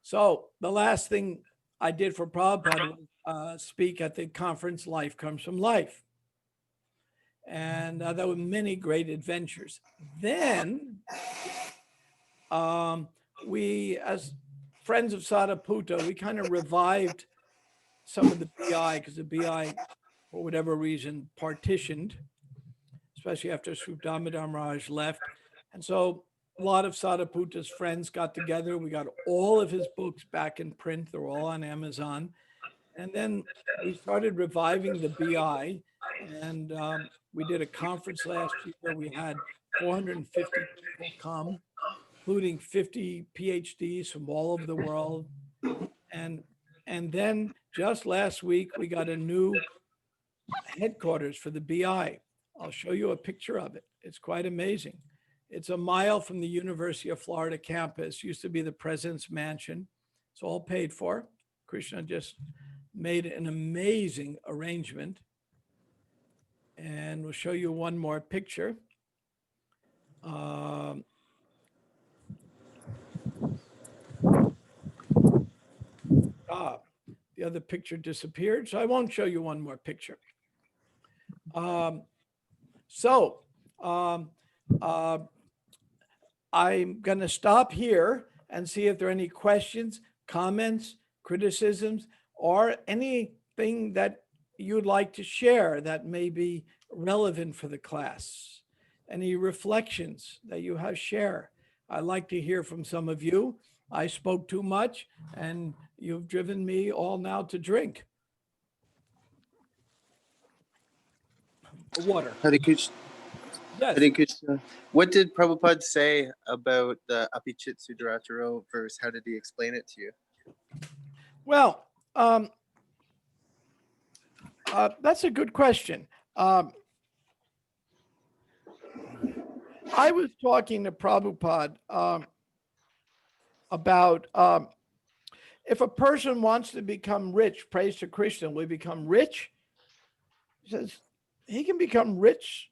So the last thing I did for Prabhupada was speak at the conference, Life Comes from Life. And there were many great adventures. Then we, as friends of Sadhaputta, we kind of revived some of the BI because the BI, for whatever reason, partitioned, especially after Sri Damodar Maharaj left. And so a lot of Sadhaputta's friends got together. We got all of his books back in print. They're all on Amazon. And then we started reviving the BI. And we did a conference last year. We had 450 people come, including 50 PhDs from all over the world. And then just last week, we got a new headquarters for the BI. I'll show you a picture of it. It's quite amazing. It's a mile from the University of Florida campus. Used to be the president's mansion. It's all paid for. Krishna just made an amazing arrangement. And we'll show you one more picture. The other picture disappeared, so I won't show you one more picture. I'm going to stop here and see if there are any questions, comments, criticisms, or anything that you'd like to share that may be relevant for the class. Any reflections that you have, share. I'd like to hear from some of you. I spoke too much and you've driven me all now to drink. Water. Hare Krishna. Yes. Hare Krishna. What did Prabhupada say about the Apichit Sudarataro verse? How did he explain it to you? Well, that's a good question. I was talking to Prabhupada about if a person wants to become rich, praise to Krishna, will he become rich? He says, he can become rich.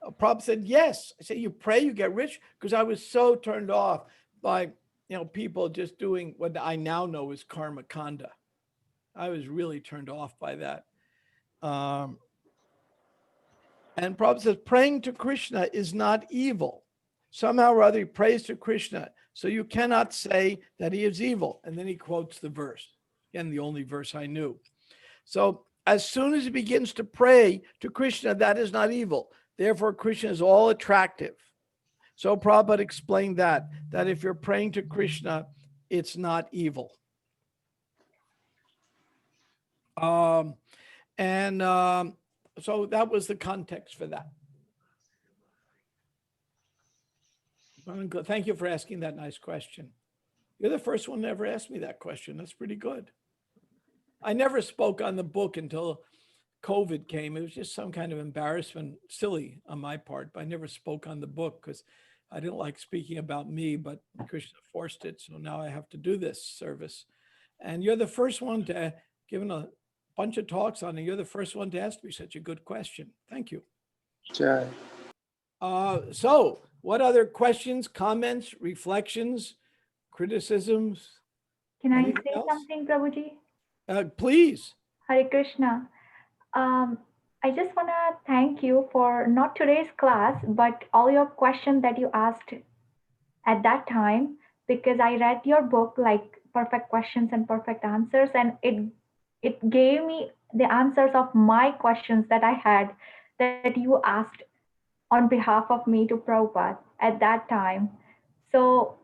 Prabhupada said, yes. I said, you pray, you get rich? Because I was so turned off by, people just doing what I now know is karma kanda. I was really turned off by that. And Prabhupada says, praying to Krishna is not evil. Somehow or other, he prays to Krishna. So you cannot say that he is evil. And then he quotes the verse. Again, the only verse I knew. So as soon as he begins to pray to Krishna, that is not evil. Therefore, Krishna is all attractive. So Prabhupada explained that if you're praying to Krishna, it's not evil. So that was the context for that. Thank you for asking that nice question. You're the first one to ever ask me that question. That's pretty good. I never spoke on the book until COVID came. It was just some kind of embarrassment, silly on my part, but I never spoke on the book because I didn't like speaking about me, but Krishna forced it. So now I have to do this service. And you're the first one to given a bunch of talks on it. You're the first one to ask me such a good question. Thank you. Jai. So what other questions, comments, reflections, criticisms? Can I Anything say else? something, Prabhuji? Please. Hare Krishna. I just want to thank you for not today's class, but all your questions that you asked at that time, because I read your book, like Perfect Questions and Perfect Answers, and it gave me the answers of my questions that I had that you asked on behalf of me to Prabhupada at that time. So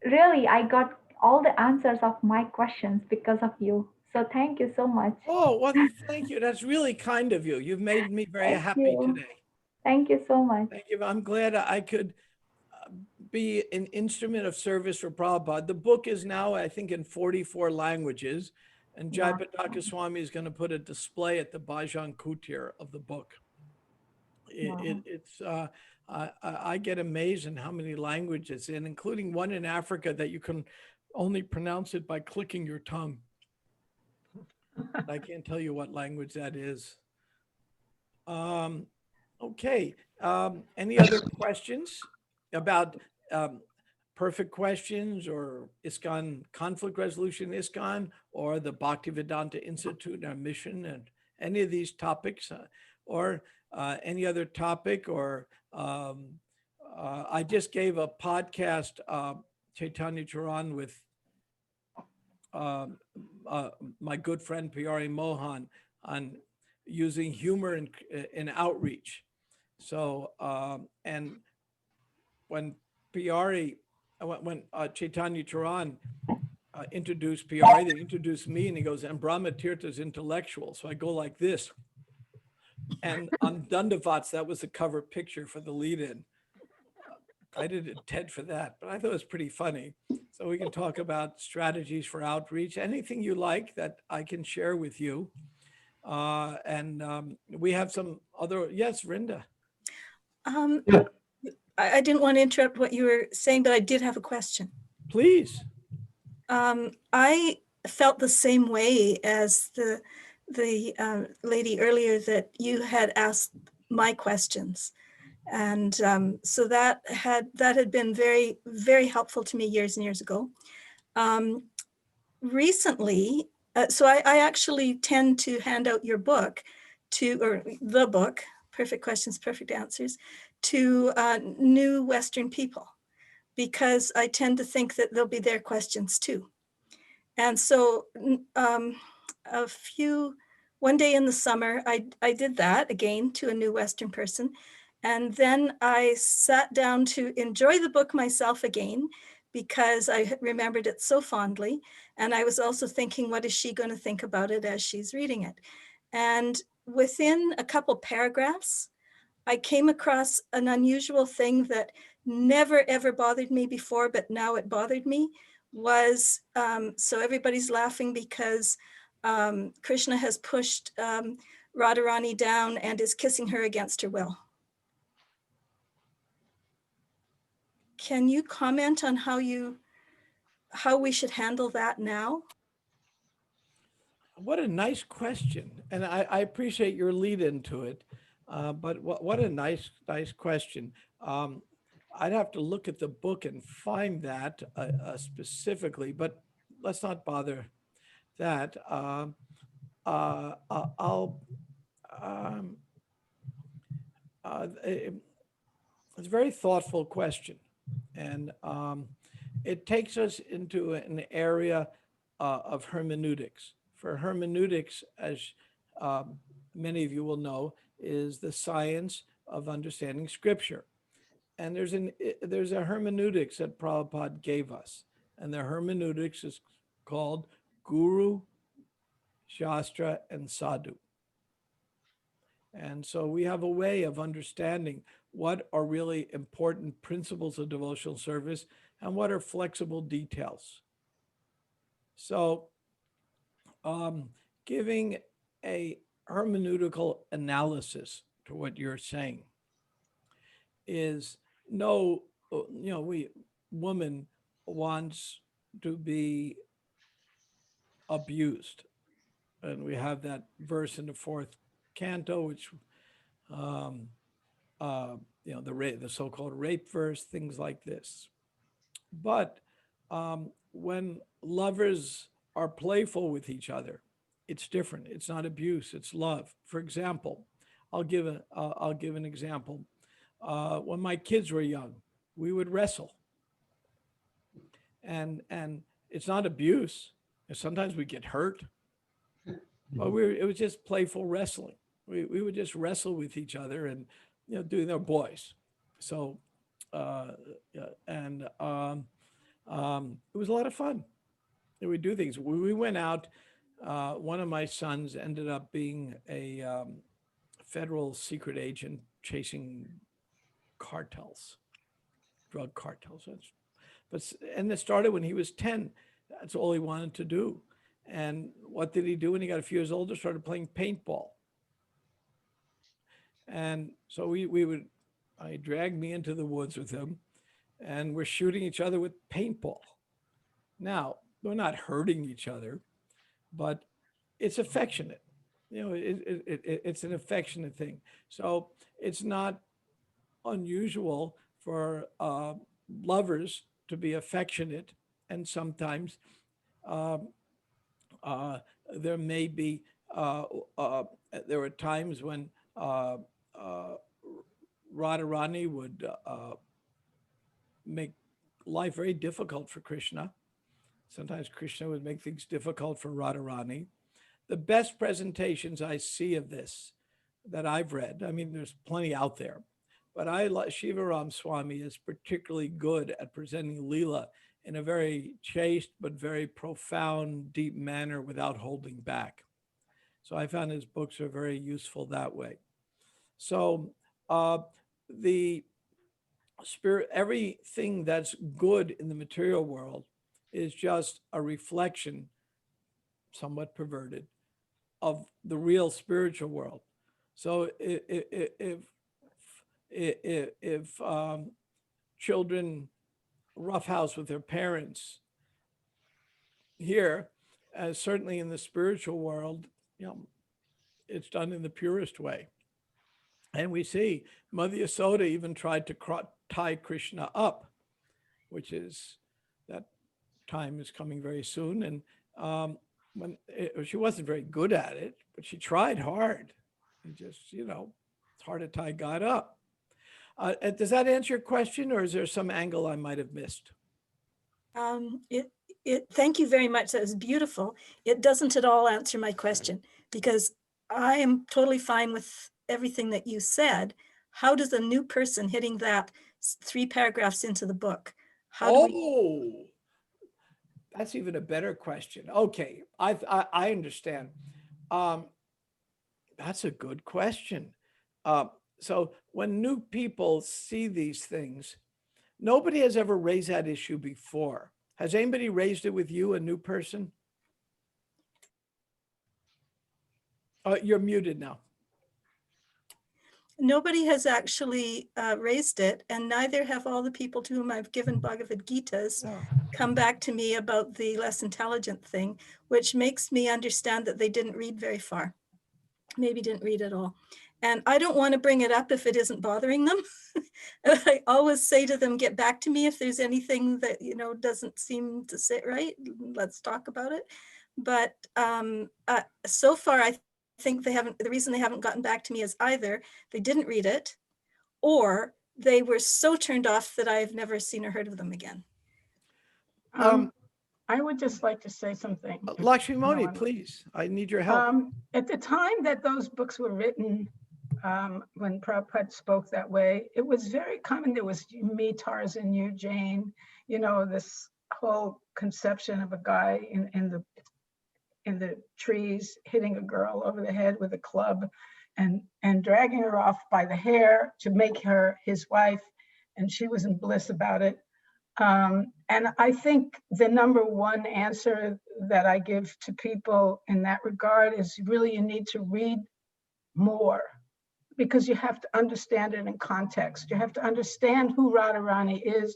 really, I got all the answers of my questions because of you. So thank you so much. Oh, well, thank you. That's really kind of you. You've made me very Thank happy you. today. Thank you so much. Thank you. I'm glad I could be an instrument of service for Prabhupada. The book is now, I think, in 44 languages, and Jai Wow. Pataka Swami is going to put a display at the Bhajan Kutir of the book. Wow. I get amazed in how many languages it's in, including one in Africa that you can only pronounce it by clicking your tongue. I can't tell you what language that is. Okay. Any other questions about perfect questions or ISKCON conflict resolution, ISKCON, or the Bhaktivedanta Institute, our mission, and any of these topics, or any other topic, or I just gave a podcast, Chaitanya Charan, with my good friend Piyari Mohan on using humor in outreach. So, and when Chaitanya Charan introduced Piyari, they introduced me, and he goes, and Brahma Tirtha is intellectual. So I go like this. And on Dandavats, that was the cover picture for the lead-in. I didn't intend for that, but I thought it was pretty funny. So we can talk about strategies for outreach, anything you like that I can share with you. We have some other, yes, Rinda. Yeah. I didn't want to interrupt what you were saying, but I did have a question. Please. I felt the same way as the lady earlier, that you had asked my questions. And so that had been very, very helpful to me years and years ago. Recently, so I actually tend to hand out your book or the book, Perfect Questions, Perfect Answers, to new Western people, because I tend to think that they'll be their questions too. And so one day in the summer, I did that again to a new Western person. And then I sat down to enjoy the book myself again, because I remembered it so fondly. And I was also thinking, what is she going to think about it as she's reading it? And within a couple paragraphs, I came across an unusual thing that never, ever bothered me before, but now it bothered me, was, so everybody's laughing because Krishna has pushed Radharani down and is kissing her against her will. Can you comment on how we should handle that now? What a nice question. And I appreciate your lead into it. But what a nice question. I'd have to look at the book and find that specifically, but let's not bother that. It's a very thoughtful question. And it takes us into an area of hermeneutics. For hermeneutics, as many of you will know, is the science of understanding scripture. And there's a hermeneutics that Prabhupada gave us. And the hermeneutics is called Guru, Shastra, and Sadhu. And so we have a way of understanding what are really important principles of devotional service and what are flexible details. So giving a hermeneutical analysis to what you're saying is woman wants to be abused. And we have that verse in the fourth canto, which, the so-called rape verse, things like this. But when lovers are playful with each other, it's different. It's not abuse, it's love. For example, I'll give an example. When my kids were young, we would wrestle. And it's not abuse. Sometimes we get hurt, but it was just playful wrestling. We would just wrestle with each other and, doing their boys. So, it was a lot of fun. And we do things. We went out, one of my sons ended up being a federal secret agent chasing cartels, drug cartels. And it started when he was 10. That's all he wanted to do. And what did he do when he got a few years older? Started playing paintball. And so he dragged me into the woods with him, and we're shooting each other with paintball. Now, we're not hurting each other, but it's affectionate. It's an affectionate thing. So it's not unusual for lovers to be affectionate, and sometimes there may be there were times when Radharani would make life very difficult for Krishna. Sometimes Krishna would make things difficult for Radharani. The best presentations I see of this that I've read, I mean, there's plenty out there, but I like Shivaram Swami is particularly good at presenting Leela in a very chaste, but very profound, deep manner without holding back. So I found his books are very useful that way. So the spirit, everything that's good in the material world is just a reflection, somewhat perverted, of the real spiritual world. So if children roughhouse with their parents here, certainly in the spiritual world, it's done in the purest way. And we see Mother Yasoda even tried to tie Krishna up, which is, that time is coming very soon. And she wasn't very good at it, but she tried hard. And just, it's hard to tie God up. Does that answer your question, or is there some angle I might have missed? Thank you very much. That was beautiful. It doesn't at all answer my question, because I am totally fine with everything that you said. How does a new person hitting that 3 paragraphs into the book? That's even a better question. Okay, I understand. That's a good question. So when new people see these things, nobody has ever raised that issue before. Has anybody raised it with you, a new person? You're muted now. Nobody has actually raised it, and neither have all the people to whom I've given Bhagavad Gitas come back to me about the less intelligent thing, which makes me understand that they didn't read very far. Maybe didn't read at all. And I don't want to bring it up if it isn't bothering them. I always say to them, get back to me if there's anything that, doesn't seem to sit right. Let's talk about it. But so far, I think the reason they haven't gotten back to me is either they didn't read it, or they were so turned off that I've never seen or heard of them again. I would just like to say something. Lakshmimoni, please, I need your help. At the time that those books were written, when Prabhupada spoke that way, it was very common. There was me, Tarzan, you, Jane, this whole conception of a guy in the trees hitting a girl over the head with a club and dragging her off by the hair to make her his wife, and she was in bliss about it. And I think the number one answer that I give to people in that regard is really you need to read more, because you have to understand it in context. You have to understand who Radharani is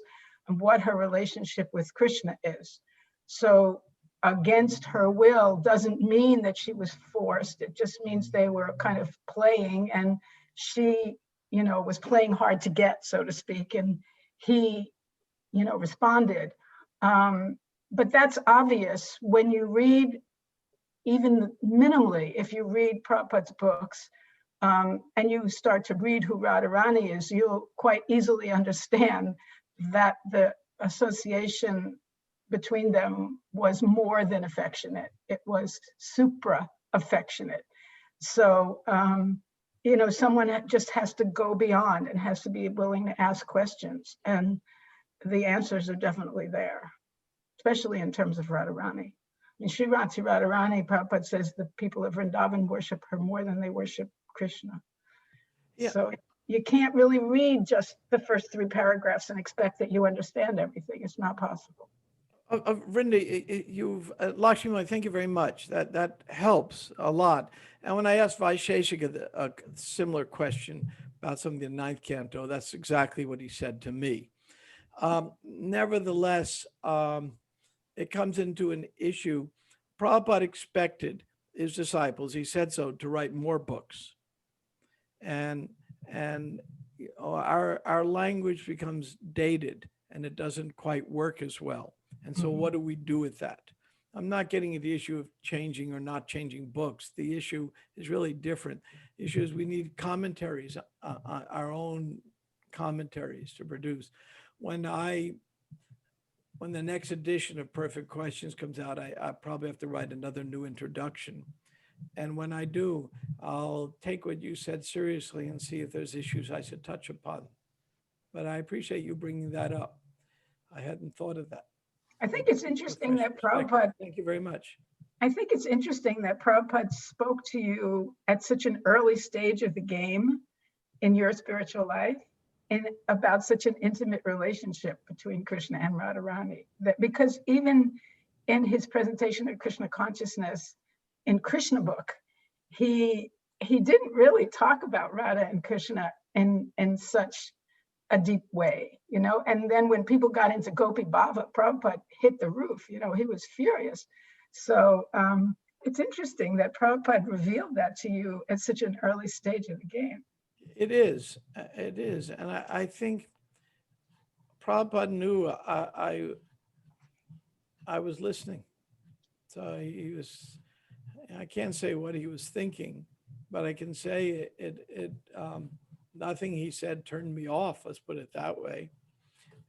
and what her relationship with Krishna is. So against her will doesn't mean that she was forced. It just means they were kind of playing, and she, was playing hard to get, so to speak, and he, responded. But that's obvious when you read, even minimally, if you read Prabhupada's books, and you start to read who Radharani is, you'll quite easily understand that the association between them was more than affectionate. It was supra affectionate. So, someone just has to go beyond and has to be willing to ask questions. And the answers are definitely there, especially in terms of Radharani. In Srimati Radharani, Prabhupada says the people of Vrindavan worship her more than they worship Krishna. Yeah. So you can't really read just the first 3 paragraphs and expect that you understand everything. It's not possible. Vrinda, Lakshmi, thank you very much. That helps a lot. And when I asked Vaisheshika a similar question about something in the 9th canto, that's exactly what he said to me. Nevertheless, it comes into an issue. Prabhupada expected his disciples, he said so, to write more books. And our language becomes dated and it doesn't quite work as well. And so what do we do with that? I'm not getting at the issue of changing or not changing books. The issue is really different. The issue is we need commentaries, our own commentaries to produce. when the next edition of Perfect Questions comes out, I probably have to write another new introduction. And when I do, I'll take what you said seriously and see if there's issues I should touch upon. But I appreciate you bringing that up. I hadn't thought of that. I think it's interesting that Prabhupada, Thank you very much. I think it's interesting that Prabhupada spoke to you at such an early stage of the game in your spiritual life and about such an intimate relationship between Krishna and Radharani. That because even in his presentation of Krishna consciousness in Krishna book, he didn't really talk about Radha and Krishna in such a deep way, you know. And then when people got into Gopi Bhava, Prabhupada hit the roof, you know, he was furious. So it's interesting that Prabhupada revealed that to you at such an early stage of the game. It is. And I think Prabhupada knew I was listening. So he was, I can't say what he was thinking, but I can say nothing he said turned me off, let's put it that way.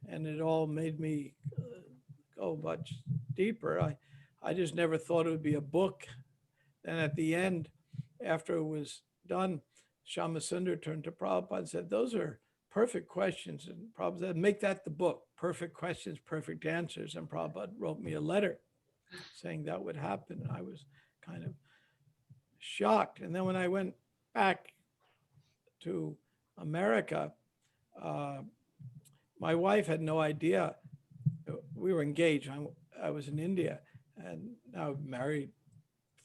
And it all made me go much deeper. I just never thought it would be a book. Then at the end, after it was done, Shama Sundar turned to Prabhupada and said, those are perfect questions. And Prabhupada said, make that the book, Perfect Questions, Perfect Answers. And Prabhupada wrote me a letter saying that would happen. And I was kind of shocked. And then when I went back to America, my wife had no idea. We were engaged. I was in India and now married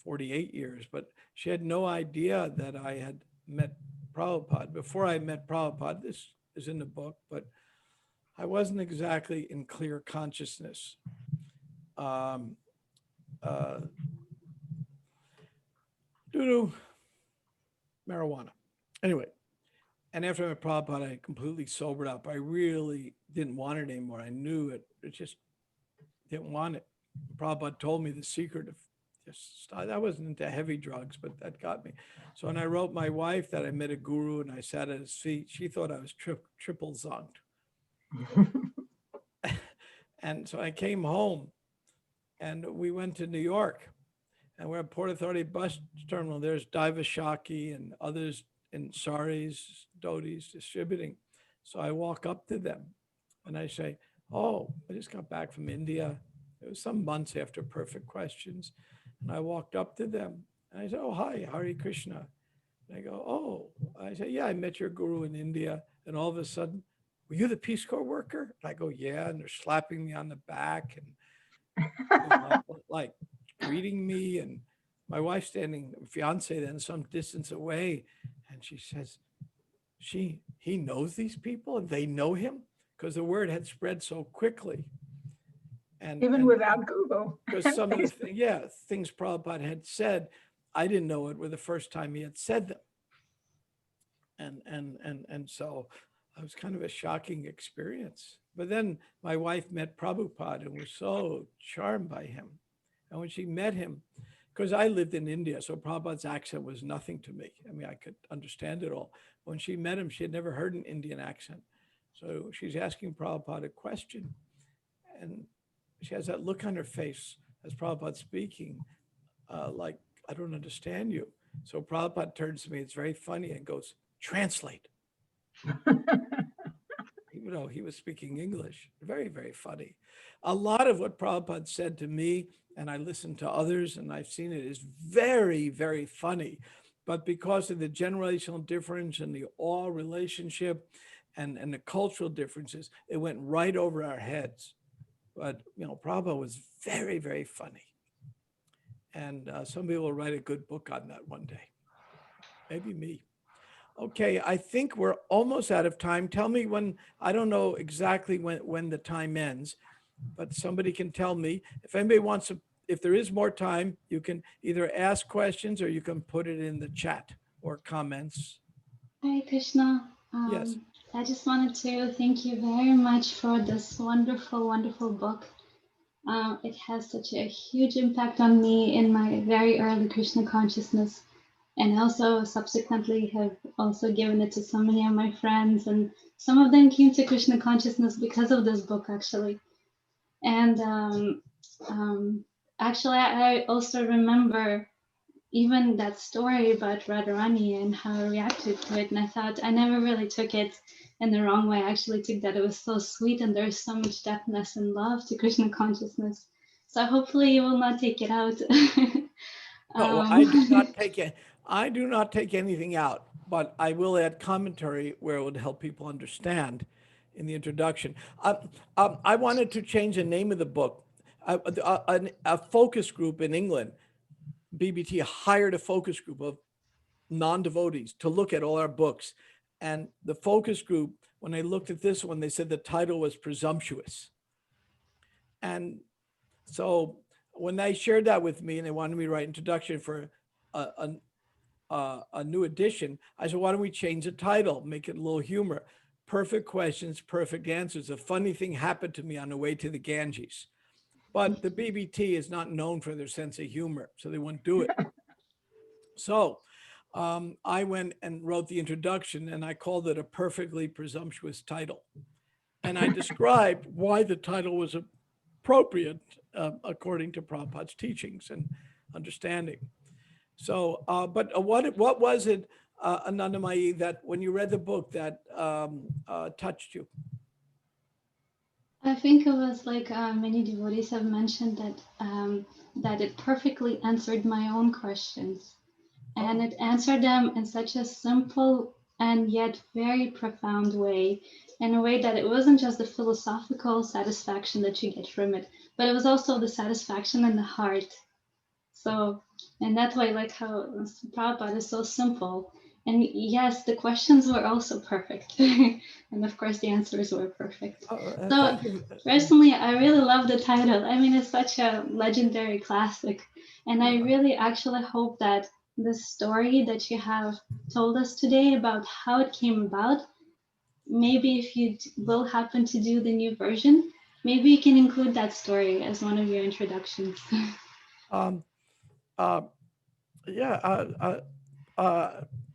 48 years, but she had no idea that I had met Prabhupada. Before I met Prabhupada, this is in the book, but I wasn't exactly in clear consciousness. Due to marijuana. Anyway, and after I met Prabhupada, I completely sobered up. I really didn't want it anymore. I knew it. It just didn't want it. Prabhupada told me the secret of just start. I wasn't into heavy drugs, but that got me. So when I wrote my wife that I met a guru and I sat at his feet, she thought I was triple zonked. And so I came home and we went to New York and we're at Port Authority bus terminal. There's Diva Shaki and others in saris, dhotis distributing. So I walk up to them and I say, oh, I just got back from India. It was some months after Perfect Questions. And I walked up to them and I said, oh, hi, Hare Krishna. And they go, oh, I said, yeah, I met your guru in India. And all of a sudden, were you the Peace Corps worker? And I go, yeah. And they're slapping me on the back and like greeting me. And my wife standing, fiance then some distance away. And she says, he knows these people and they know him? Because the word had spread so quickly. And even without Google. Because some of the things Prabhupada had said, I didn't know it were the first time he had said them. And so it was kind of a shocking experience. But then my wife met Prabhupada and was so charmed by him. And when she met him, because I lived in India, so Prabhupada's accent was nothing to me. I mean, I could understand it all. When she met him, she had never heard an Indian accent. So she's asking Prabhupada a question. And she has that look on her face as Prabhupada speaking, like, I don't understand you. So Prabhupada turns to me, it's very funny, and goes, translate. Even though he was speaking English. Very, very funny. A lot of what Prabhupada said to me, and I listened to others, and I've seen it, is very, very funny. But because of the generational difference and the awe relationship and the cultural differences, it went right over our heads. But, Prabhupada was very, very funny. And some people will write a good book on that one day. Maybe me. Okay, I think we're almost out of time. Tell me when, I don't know exactly when the time ends, but somebody can tell me. If anybody wants to, if there is more time, you can either ask questions or you can put it in the chat or comments. Hare Krishna. Yes. I just wanted to thank you very much for this wonderful, wonderful book. It has such a huge impact on me in my very early Krishna consciousness. And also subsequently have also given it to so many of my friends, and some of them came to Krishna consciousness because of this book, actually. And actually, I also remember even that story about Radharani and how I reacted to it. And I thought I never really took it in the wrong way. I actually took that it was so sweet and there's so much depthness and love to Krishna consciousness. So hopefully you will not take it out. No, I do not take it. I do not take anything out, but I will add commentary where it would help people understand in the introduction. I wanted to change the name of the book. A focus group in England, BBT, hired a focus group of non-devotees to look at all our books. And the focus group, when they looked at this one, they said the title was presumptuous. And so when they shared that with me and they wanted me to write introduction for a new edition, I said, why don't we change the title, make it a little humor? Perfect questions, perfect answers. A funny thing happened to me on the way to the Ganges. But the BBT is not known for their sense of humor, so they wouldn't do it. So I went and wrote the introduction and I called it a perfectly presumptuous title. And I described why the title was appropriate according to Prabhupada's teachings and understanding. So, but what was it, Anandamayi, that when you read the book that touched you? I think it was like many devotees have mentioned that that it perfectly answered my own questions. And it answered them in such a simple and yet very profound way, in a way that it wasn't just the philosophical satisfaction that you get from it, but it was also the satisfaction in the heart. So in that way, like how Prabhupada is so simple. And yes, the questions were also perfect. And of course, the answers were perfect. So personally, I really love the title. I mean, it's such a legendary classic. And I really actually hope that the story that you have told us today about how it came about, maybe if you will happen to do the new version, maybe you can include that story as one of your introductions.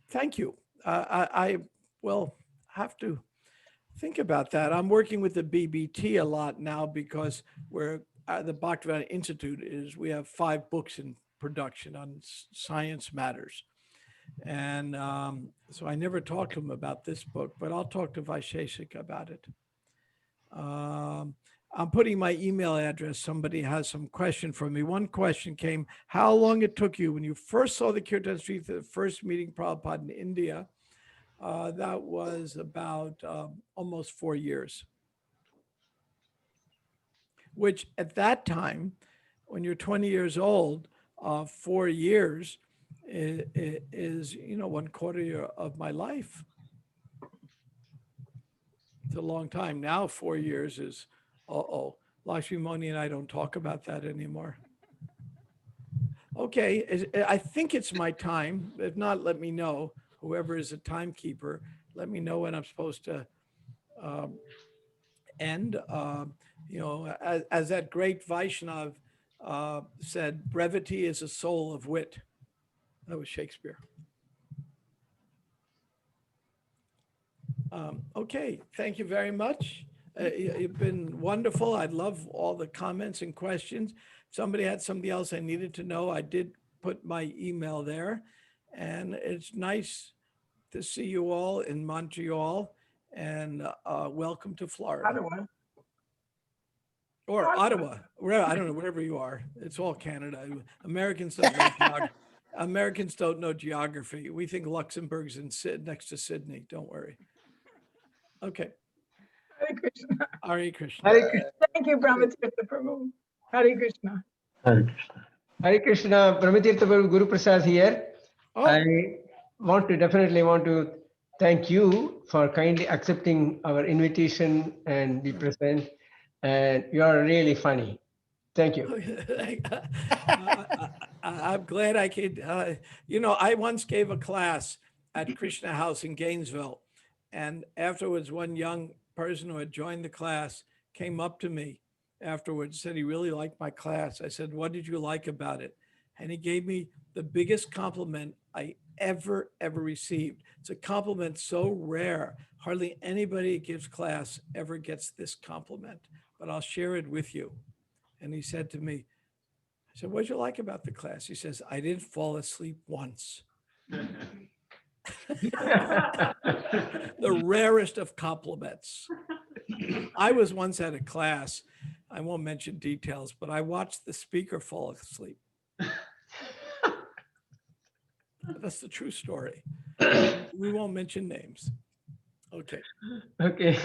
Thank you. I will have to think about that. I'm working with the BBT a lot now because we're the Bhaktivedanta Institute we have 5 books in production on science matters. And so I never talked to him about this book, but I'll talk to Vaisheshika about it. I'm putting my email address. Somebody has some question for me. One question came, how long it took you when you first saw the Kirtan Street, the first meeting Prabhupada in India? That was about almost 4 years. Which at that time, when you're 20 years old, 4 years is 1/4 of my life. It's a long time. Now 4 years is, Lakshmi Moni and I don't talk about that anymore. Okay, I think it's my time. If not, let me know. Whoever is a timekeeper, let me know when I'm supposed to end. As that great Vaishnav said, brevity is a soul of wit. That was Shakespeare. Okay, thank you very much. You've been wonderful. I love all the comments and questions. Somebody had something else I needed to know. I did put my email there. And it's nice to see you all in Montreal. And welcome to Florida. Ottawa. Or Ottawa, wherever, I don't know, wherever you are. It's all Canada. Americans don't know geography. Americans don't know geography. We think Luxembourg's next to Sydney. Don't worry. Okay. Hare Krishna. Hare Krishna. Hare Krishna. Thank you, Brahma Tirtha Prabhu. Hare Krishna. Hare Krishna. Hare Krishna, Brahma Tirtha Prabhu, Guru Prasad here. Oh. I definitely want to thank you for kindly accepting our invitation and be present. And you are really funny. Thank you. I'm glad I could, I once gave a class at Krishna House in Gainesville. And afterwards, one young person who had joined the class came up to me afterwards, said he really liked my class. I said, what did you like about it? And he gave me the biggest compliment I ever received. It's a compliment so rare. Hardly anybody that gives class ever gets this compliment, but I'll share it with you. And he said to me, I said, what'd you like about the class? He says, I didn't fall asleep once. The rarest of compliments. I was once at a class, I won't mention details, but I watched the speaker fall asleep. That's the true story. We won't mention names. Okay. Okay.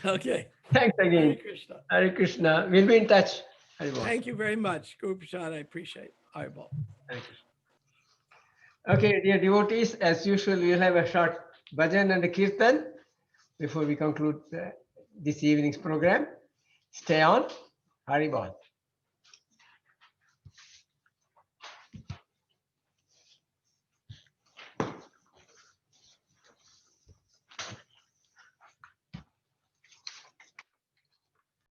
Okay. Thanks Hare again. Krishna. Hare Krishna. We'll be in touch. Haribol. Thank you very much. Guru Prasad, I appreciate. Haribol. Thank you. Okay, dear devotees, as usual, we'll have a short bhajan and a kirtan before we conclude this evening's program. Stay on. Haribol.